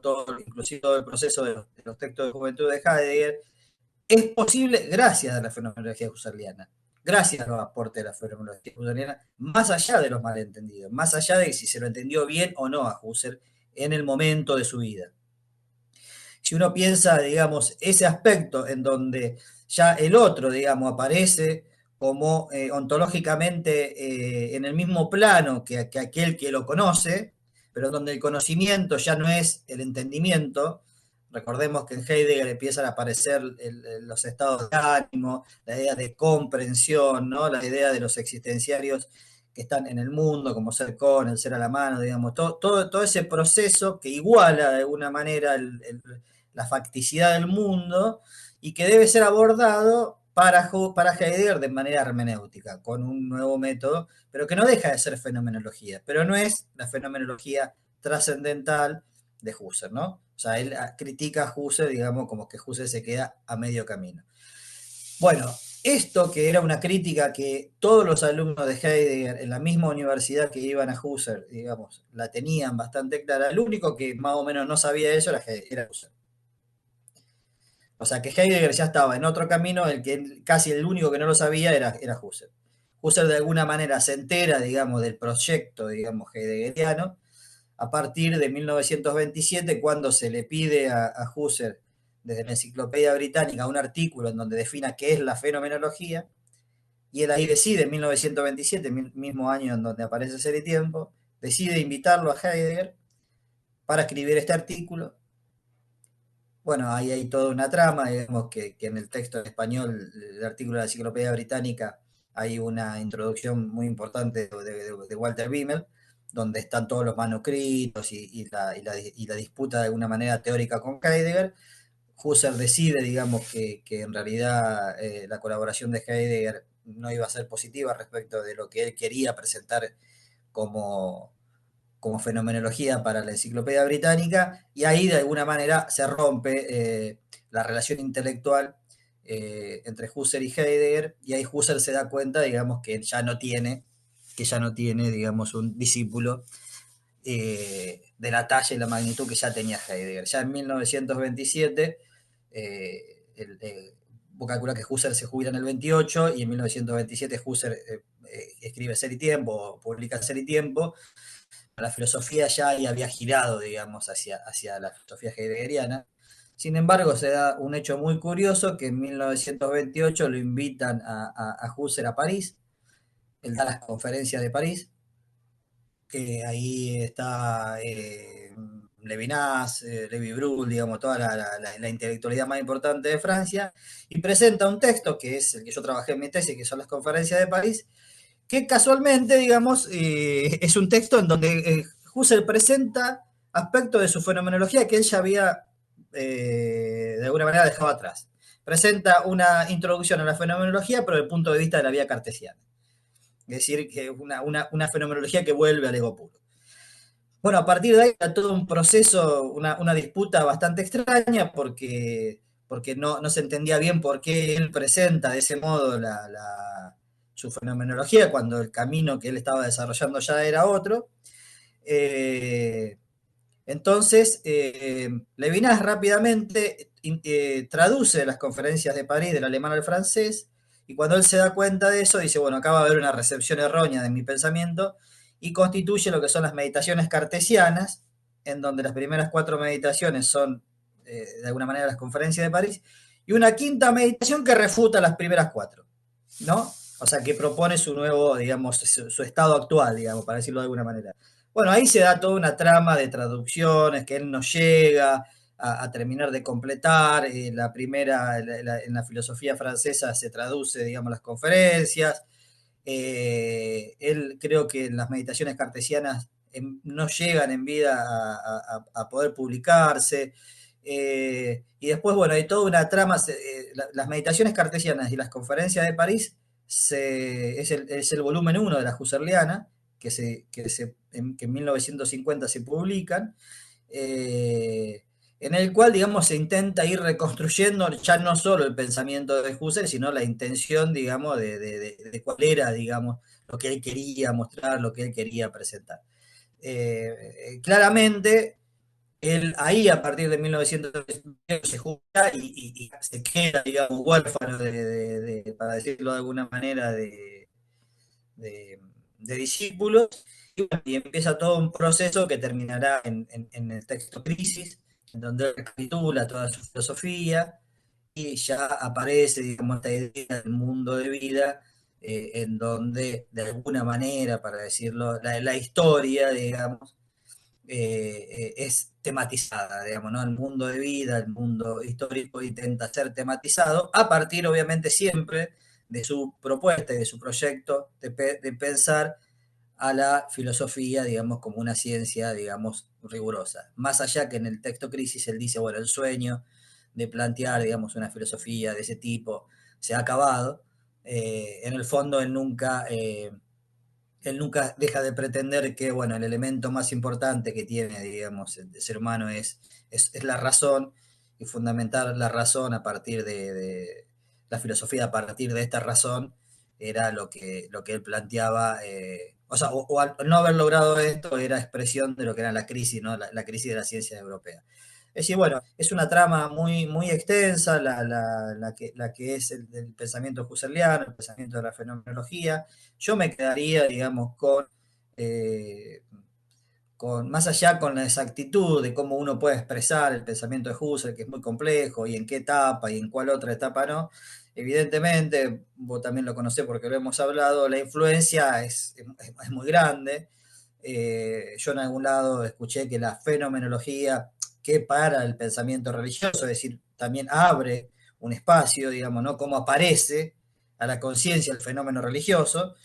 inclusive todo el proceso de los textos de juventud de Heidegger, es posible gracias a la fenomenología husserliana, gracias a los aportes de la fenomenología husserliana, más allá de los malentendidos, más allá de si se lo entendió bien o no a Husserl en el momento de su vida. Si uno piensa, digamos, ese aspecto en donde ya el otro, digamos, aparece como ontológicamente en el mismo plano que aquel que lo conoce, pero donde el conocimiento ya no es el entendimiento. Recordemos que en Heidegger empiezan a aparecer los estados de ánimo, la idea de comprensión, ¿no? La idea de los existenciarios que están en el mundo, como ser con, el ser a la mano, digamos, todo ese proceso que iguala de alguna manera la facticidad del mundo y que debe ser abordado para Heidegger de manera hermenéutica, con un nuevo método, pero que no deja de ser fenomenología, pero no es la fenomenología trascendental de Husserl, ¿no? O sea, él critica a Husserl, digamos, como que Husserl se queda a medio camino. Bueno, esto que era una crítica que todos los alumnos de Heidegger en la misma universidad que iban a Husserl, digamos, la tenían bastante clara, el único que más o menos no sabía eso era Husserl. O sea que Heidegger ya estaba en otro camino, el que casi el único que no lo sabía era Husserl. Husserl de alguna manera se entera, digamos, del proyecto, digamos, heideggeriano, a partir de 1927, cuando se le pide a Husserl, desde la Enciclopedia Británica, un artículo en donde defina qué es la fenomenología, y él ahí decide, en 1927, mismo año en donde aparece Ser y Tiempo, decide invitarlo a Heidegger para escribir este artículo. Bueno, ahí hay toda una trama, digamos que en el texto en español, el artículo de la Enciclopedia Británica, hay una introducción muy importante de Walter Bimmel, donde están todos los manuscritos y la disputa de alguna manera teórica con Heidegger. Husserl decide, digamos, que en realidad la colaboración de Heidegger no iba a ser positiva respecto de lo que él quería presentar como, como fenomenología para la Enciclopedia Británica, y ahí de alguna manera se rompe la relación intelectual entre Husserl y Heidegger, y ahí Husserl se da cuenta, digamos, que ya no tiene, digamos, un discípulo de la talla y la magnitud que ya tenía Heidegger. Ya en 1927, vos calculás que Husserl se jubila en el 28 y en 1927 Husserl escribe Ser y Tiempo, publica Ser y Tiempo. La filosofía ya había girado, digamos, hacia la filosofía heideggeriana. Sin embargo, se da un hecho muy curioso que en 1928 lo invitan a Husserl a París. Él da las conferencias de París. Ahí está Levinas, Lévi-Brul, digamos, toda la intelectualidad más importante de Francia, y presenta un texto que es el que yo trabajé en mi tesis, que son las conferencias de París, que casualmente, digamos, es un texto en donde Husserl presenta aspectos de su fenomenología que él ya había de alguna manera dejado atrás. Presenta una introducción a la fenomenología, pero desde el punto de vista de la vía cartesiana. Es decir, que una fenomenología que vuelve al ego puro. Bueno, a partir de ahí está todo un proceso, una disputa bastante extraña, porque no se entendía bien por qué él presenta de ese modo su fenomenología, cuando el camino que él estaba desarrollando ya era otro. Entonces, Levinas rápidamente traduce las conferencias de París del alemán al francés, y cuando él se da cuenta de eso, dice, bueno, acá va a haber una recepción errónea de mi pensamiento, y constituye lo que son las meditaciones cartesianas, en donde las primeras 4 meditaciones son, de alguna manera, las conferencias de París, y una quinta meditación que refuta las primeras 4, ¿no? O sea, que propone su nuevo, digamos, su estado actual, digamos, para decirlo de alguna manera. Bueno, ahí se da toda una trama de traducciones que él no llega a terminar de completar. La primera, en la filosofía francesa se traduce, digamos, las conferencias. Él creo que las meditaciones cartesianas no llegan en vida a poder publicarse. Y después, bueno, hay toda una trama. Las meditaciones cartesianas y las conferencias de París es el volumen 1 de la Husserliana, que en 1950 se publican, en el cual, digamos, se intenta ir reconstruyendo ya no solo el pensamiento de Husserl, sino la intención, digamos, de cuál era, digamos, lo que él quería mostrar, lo que él quería presentar. Claramente, él ahí, a partir de 1900, se jubila y se queda, digamos, huérfano para decirlo de alguna manera, de, de discípulos, y empieza todo un proceso que terminará en el texto Crisis, en donde él recapitula toda su filosofía y ya aparece, digamos, esta idea del mundo de vida en donde de alguna manera, para decirlo, la historia, digamos, es tematizada, digamos, ¿no? El mundo de vida, el mundo histórico intenta ser tematizado a partir, obviamente, siempre de su propuesta y de su proyecto de pensar a la filosofía, digamos, como una ciencia, digamos, rigurosa. Más allá que en el texto Crisis él dice, bueno, el sueño de plantear, digamos, una filosofía de ese tipo se ha acabado. En el fondo él nunca deja de pretender que, bueno, el elemento más importante que tiene, digamos, el ser humano es la razón, y fundamentar la razón a partir de la filosofía a partir de esta razón era lo que él planteaba, o sea, o al no haber logrado esto era expresión de lo que era la crisis, ¿no? La crisis de la ciencia europea. Es decir, bueno, es una trama muy, muy extensa, la que es el pensamiento husserliano, el pensamiento de la fenomenología. Yo me quedaría, digamos, más allá con la exactitud de cómo uno puede expresar el pensamiento de Husserl, que es muy complejo, y en qué etapa y en cuál otra etapa no. Evidentemente, vos también lo conocés porque lo hemos hablado, la influencia es muy grande. Yo en algún lado escuché que la fenomenología, que para el pensamiento religioso, es decir, también abre un espacio, digamos, ¿no? Cómo aparece a la conciencia el fenómeno religioso,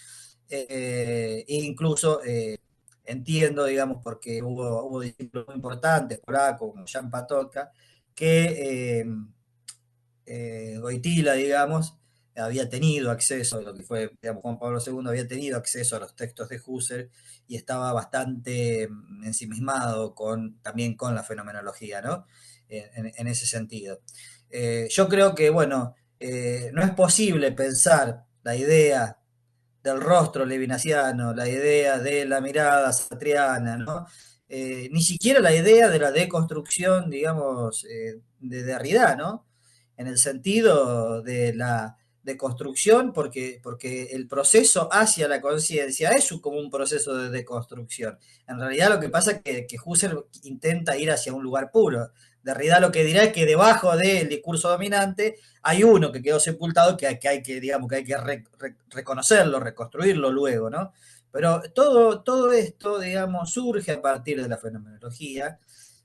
e incluso entiendo, digamos, porque hubo discípulos muy importantes por acá, como Jean Patočka, que Wojtyla, digamos, había tenido acceso, lo que fue, digamos, Juan Pablo II había tenido acceso a los textos de Husserl y estaba bastante ensimismado también con la fenomenología, ¿no? En ese sentido. Yo creo que, bueno, no es posible pensar la idea del rostro levinasiano, la idea de la mirada sartreana, ¿no? Ni siquiera la idea de la deconstrucción, digamos, de Derrida, ¿no? En el sentido de la deconstrucción, porque el proceso hacia la conciencia es como un proceso de deconstrucción. En realidad lo que pasa es que Husserl intenta ir hacia un lugar puro. Derrida lo que dirá es que debajo del discurso dominante hay uno que quedó sepultado que hay que, digamos, que hay que reconocerlo, reconstruirlo luego, ¿no? Pero todo esto, digamos, surge a partir de la fenomenología.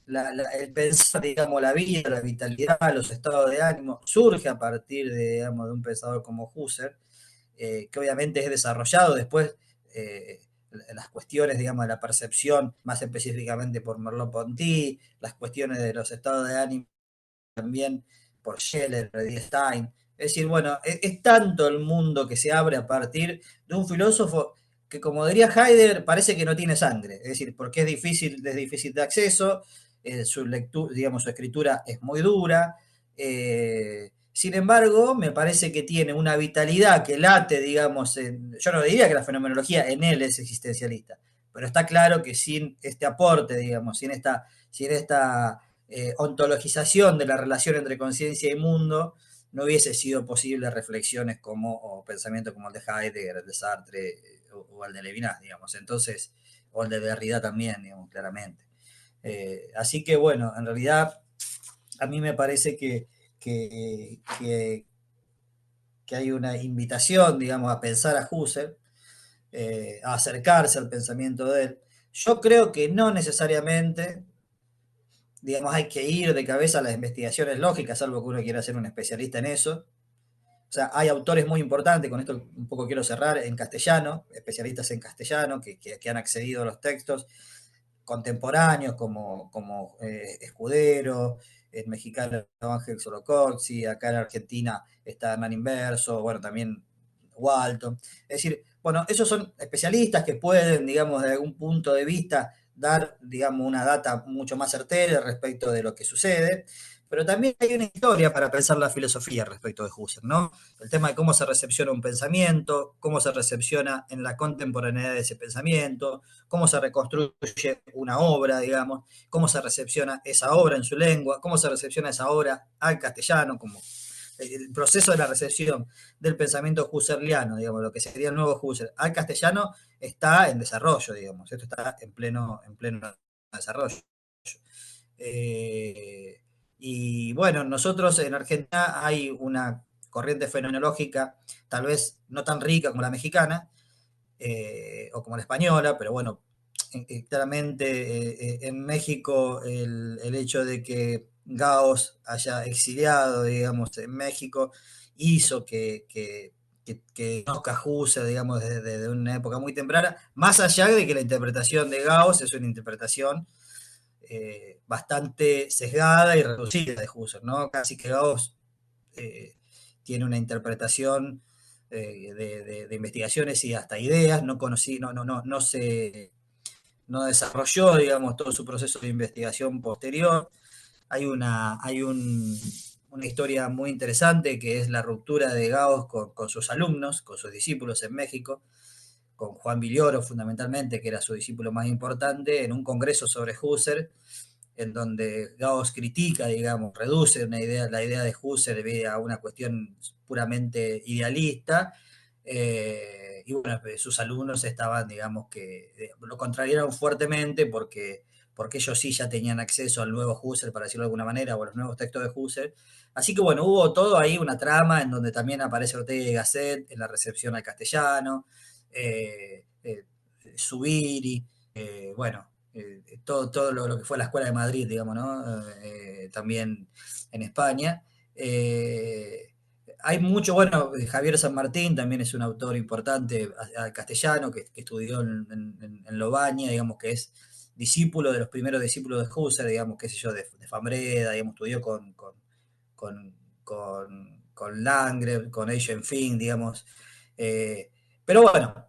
El pensar, digamos, la vida, la vitalidad, los estados de ánimo, surge a partir de, digamos, de un pensador como Husserl, que obviamente es desarrollado después las cuestiones, digamos, de la percepción, más específicamente por Merleau-Ponty, las cuestiones de los estados de ánimo también por Scheller, Edith Stein. Es decir, bueno, es tanto el mundo que se abre a partir de un filósofo que, como diría Heidegger, parece que no tiene sangre. Es decir, porque es difícil de acceso, su lectura, digamos, su escritura es muy dura. Sin embargo, me parece que tiene una vitalidad que late, digamos, yo no diría que la fenomenología en él es existencialista, pero está claro que sin este aporte, digamos, sin esta ontologización de la relación entre conciencia y mundo, no hubiese sido posible reflexiones o pensamientos como el de Heidegger, el de Sartre o el de Levinas, digamos. Entonces, o el de Derrida también, digamos, claramente. Así que bueno, en realidad a mí me parece que, que, que hay una invitación, digamos, a pensar a Husserl, a acercarse al pensamiento de él. Yo creo que no necesariamente, digamos, hay que ir de cabeza a las investigaciones lógicas, salvo que uno quiera ser un especialista en eso. O sea, hay autores muy importantes, con esto un poco quiero cerrar, en castellano, especialistas en castellano, que han accedido a los textos contemporáneos como Escudero, el mexicano Ángel Solocorsi, acá en Argentina está Hernán Inverso, bueno, también Walton. Es decir, bueno, esos son especialistas que pueden, digamos, de algún punto de vista dar, digamos, una data mucho más certera respecto de lo que sucede, pero también hay una historia para pensar la filosofía respecto de Husserl, ¿no? El tema de cómo se recepciona un pensamiento, cómo se recepciona en la contemporaneidad de ese pensamiento, cómo se reconstruye una obra, digamos, cómo se recepciona esa obra en su lengua, cómo se recepciona esa obra al castellano, como el proceso de la recepción del pensamiento husserliano, digamos, lo que sería el nuevo Husserl, al castellano está en desarrollo, digamos, esto está en pleno desarrollo. Eh, y bueno, nosotros en Argentina hay corriente fenomenológica, tal vez no tan rica como la mexicana, o como la española, pero bueno, claramente en México el hecho de que Gauss haya exiliado, digamos, en México, hizo que conozca Husserl, digamos, desde una época muy temprana, más allá de que la interpretación de Gauss es una interpretación bastante sesgada y reducida de Husserl, ¿no? Casi que Gauss eh, tiene una interpretación de investigaciones y hasta ideas, no conocí, no desarrolló, digamos, todo su proceso de investigación posterior. Una historia muy interesante que es la ruptura de Gauss con sus alumnos, con sus discípulos en México, con Juan Villoro fundamentalmente, que era su discípulo más importante, en un congreso sobre Husserl, en donde Gauss critica, digamos, reduce la idea de Husserl a una cuestión puramente idealista, y bueno, sus alumnos estaban, digamos, que lo contrariaron fuertemente porque ellos sí ya tenían acceso al nuevo Husserl, para decirlo de alguna manera, o a los nuevos textos de Husserl. Así que bueno, hubo todo ahí una trama en donde también aparece Ortega y Gasset en la recepción al castellano, eh, eh, Zubiri, bueno, todo lo que fue la Escuela de Madrid, digamos, ¿no? También en España. Hay mucho, bueno, Javier San Martín también es un autor importante castellano que estudió en Lovaina, digamos que es discípulo de los primeros discípulos de Husserl, digamos, qué sé yo, de Fambreda, digamos, estudió con, con Langre, con Fink, digamos. Eh, pero bueno,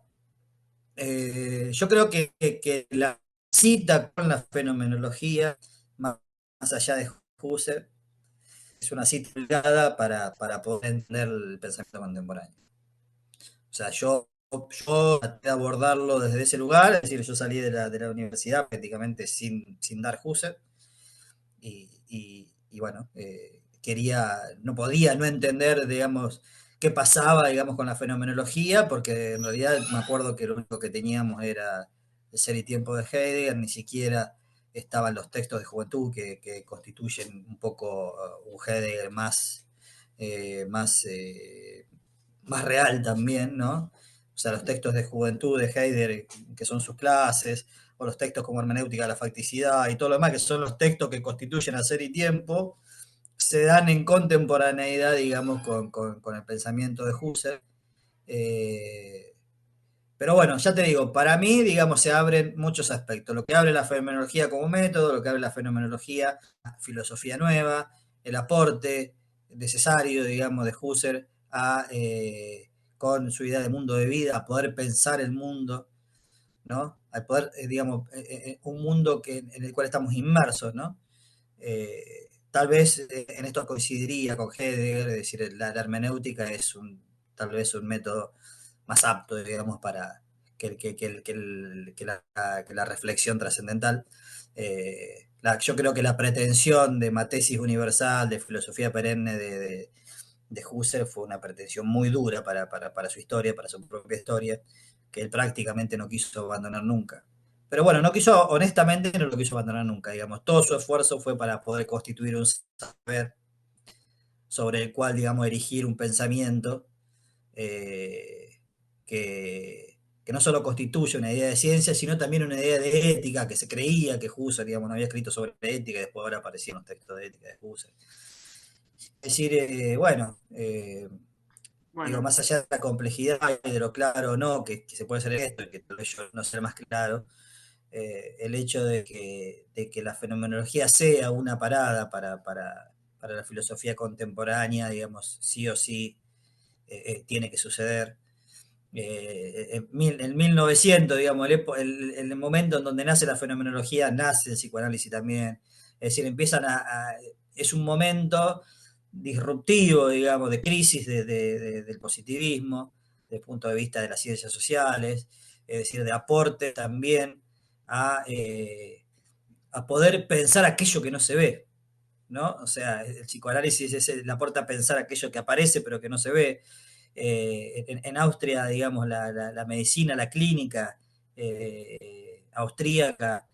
yo creo que la cita con la fenomenología, más allá de Husserl, es una cita obligada para poder entender el pensamiento contemporáneo. O sea, yo traté de abordarlo desde ese lugar, es decir, yo salí de la universidad prácticamente sin dar Husserl, y bueno, no podía no entender, digamos, qué pasaba, digamos, con la fenomenología, porque en realidad me acuerdo que lo único que teníamos era el Ser y Tiempo de Heidegger, ni siquiera estaban los textos de juventud que constituyen un poco un Heidegger más real también, ¿no? O sea, los textos de juventud de Heidegger, que son sus clases, o los textos como hermenéutica de la facticidad y todo lo demás, que son los textos que constituyen Hacer y Tiempo, se dan en contemporaneidad, digamos, con el pensamiento de Husserl. Eh, pero bueno, ya te digo, para mí, digamos, se abren muchos aspectos. Lo que abre la fenomenología como método, lo que abre la fenomenología, filosofía nueva, el aporte necesario, digamos, de Husserl con su idea de mundo de vida, a poder pensar el mundo, ¿no? A poder, digamos, un mundo en el cual estamos inmersos, ¿no? Tal vez en esto coincidiría con Heidegger, es decir, la hermenéutica es tal vez un método más apto, digamos, para que la reflexión trascendental. Yo creo que la pretensión de Matesis Universal, de filosofía perenne de Husserl, fue una pretensión muy dura para su historia, para su propia historia, que él prácticamente no quiso abandonar nunca. Pero bueno, honestamente no lo quiso abandonar nunca, digamos. Todo su esfuerzo fue para poder constituir un saber sobre el cual, digamos, erigir un pensamiento eh, que no solo constituye una idea de ciencia, sino también una idea de ética, que se creía que Husserl, digamos, no había escrito sobre ética, y después ahora aparecieron los textos de ética de Husserl. Es decir, bueno, digo, Bueno, más allá de la complejidad y de lo claro o no, que se puede hacer esto, y que tal vez yo no sea más claro, el hecho de que la fenomenología sea una parada para la filosofía contemporánea, digamos, sí o sí tiene que suceder. En 1900, digamos, el momento en donde nace la fenomenología, nace el psicoanálisis también. Es decir, es un momento disruptivo, digamos, de crisis del positivismo, desde el punto de vista de las ciencias sociales, es decir, de aporte también a poder pensar aquello que no se ve, ¿no? O sea, el psicoanálisis le aporta a pensar aquello que aparece pero que no se ve. En Austria, digamos, la medicina, la clínica austríaca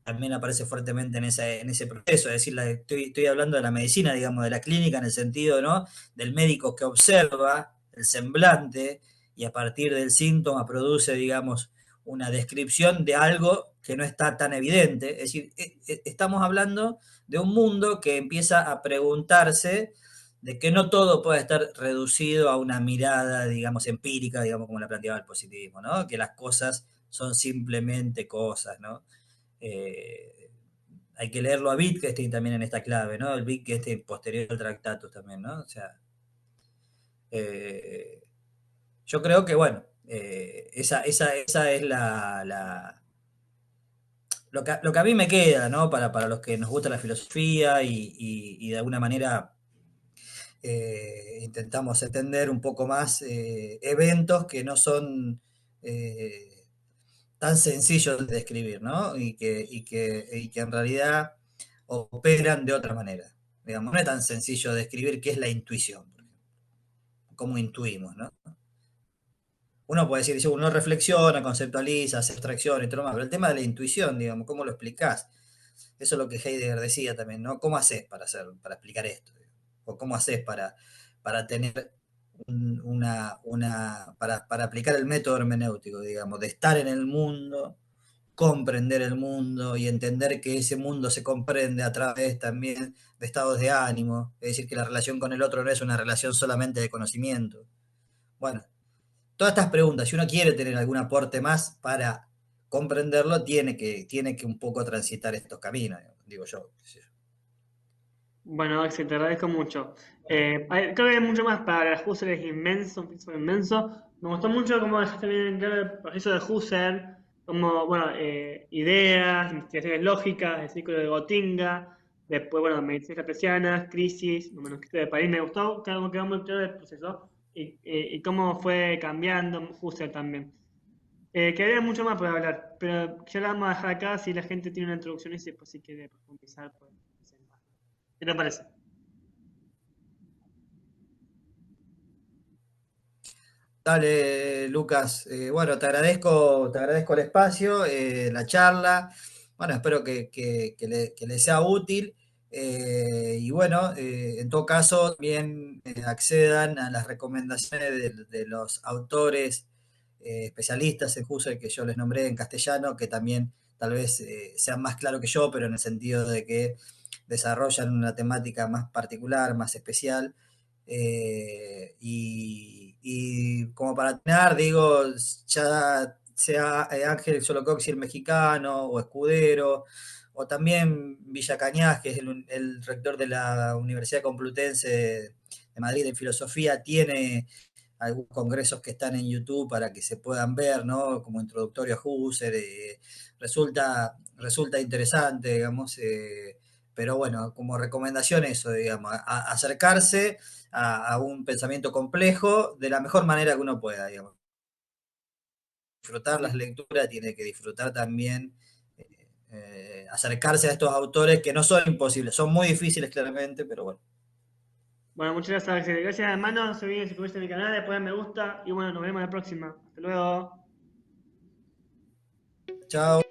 también aparece fuertemente en ese proceso, es decir, estoy hablando de la medicina, digamos, de la clínica en el sentido, ¿no?, del médico que observa el semblante y a partir del síntoma produce, digamos, una descripción de algo que no está tan evidente. Es decir, estamos hablando de un mundo que empieza a preguntarse de que no todo puede estar reducido a una mirada, digamos, empírica, digamos, como la planteaba el positivismo, ¿no? Que las cosas son simplemente cosas, ¿no? Hay que leerlo a Wittgenstein también en esta clave, ¿no? El Wittgenstein posterior al Tractatus también, ¿no? O sea, eh, yo creo que, bueno, esa es lo que a mí me queda, ¿no? Para los que nos gusta la filosofía y de alguna manera intentamos entender un poco más eventos que no son tan sencillos de describir, ¿no? Y que en realidad operan de otra manera. Digamos, no es tan sencillo describir qué es la intuición, por ejemplo, cómo intuimos, ¿no? Uno puede decir, uno reflexiona, conceptualiza, hace abstracción y todo lo más, pero el tema de la intuición, digamos, ¿cómo lo explicás? Eso es lo que Heidegger decía también, ¿no? ¿Cómo haces para explicar esto? ¿O cómo haces para tener para aplicar el método hermenéutico, digamos, de estar en el mundo, comprender el mundo y entender que ese mundo se comprende a través también de estados de ánimo, es decir, que la relación con el otro no es una relación solamente de conocimiento. Bueno, todas estas preguntas, si uno quiere tener algún aporte más para comprenderlo, tiene que un poco transitar estos caminos, digo yo. Bueno, Axel, te agradezco mucho. Creo que hay mucho más para Husserl, es inmenso, un filósofo inmenso. Me gustó mucho cómo dejaste bien en claro el proceso de Husserl, como, bueno, ideas, investigaciones lógicas, el círculo de Gotinga, después, bueno, medicinas cartesianas, crisis, los manuscritos de París. Me gustó, quedó muy claro el proceso y cómo fue cambiando Husserl también. Quedaría mucho más por hablar, pero ya la vamos a dejar acá. Si la gente tiene una introducción y después si quiere profundizar, pues, ¿qué te parece? Dale, Lucas. Bueno, te agradezco el espacio, la charla. Bueno, espero que le sea útil. Y bueno, en todo caso, también accedan a las recomendaciones de los autores especialistas en Husserl que yo les nombré en castellano, que también tal vez sean más claros que yo, pero en el sentido de que desarrollan una temática más particular, más especial. Y como para terminar, digo, ya sea Ángel Solocoxi el mexicano, o Escudero, o también Villa Cañas, que es el rector de la Universidad Complutense de Madrid en filosofía, tiene algunos congresos que están en YouTube para que se puedan ver, ¿no? Como introductorio a Husserl, resulta interesante, digamos, pero bueno, como recomendación eso, digamos, acercarse a un pensamiento complejo de la mejor manera que uno pueda, digamos. Disfrutar las lecturas, tiene que disfrutar también, acercarse a estos autores que no son imposibles, son muy difíciles claramente, pero bueno. Bueno, muchas gracias, Axel. Gracias, hermano. No se olviden suscribirse a mi canal, después me gusta y bueno, nos vemos la próxima. Hasta luego. Chao.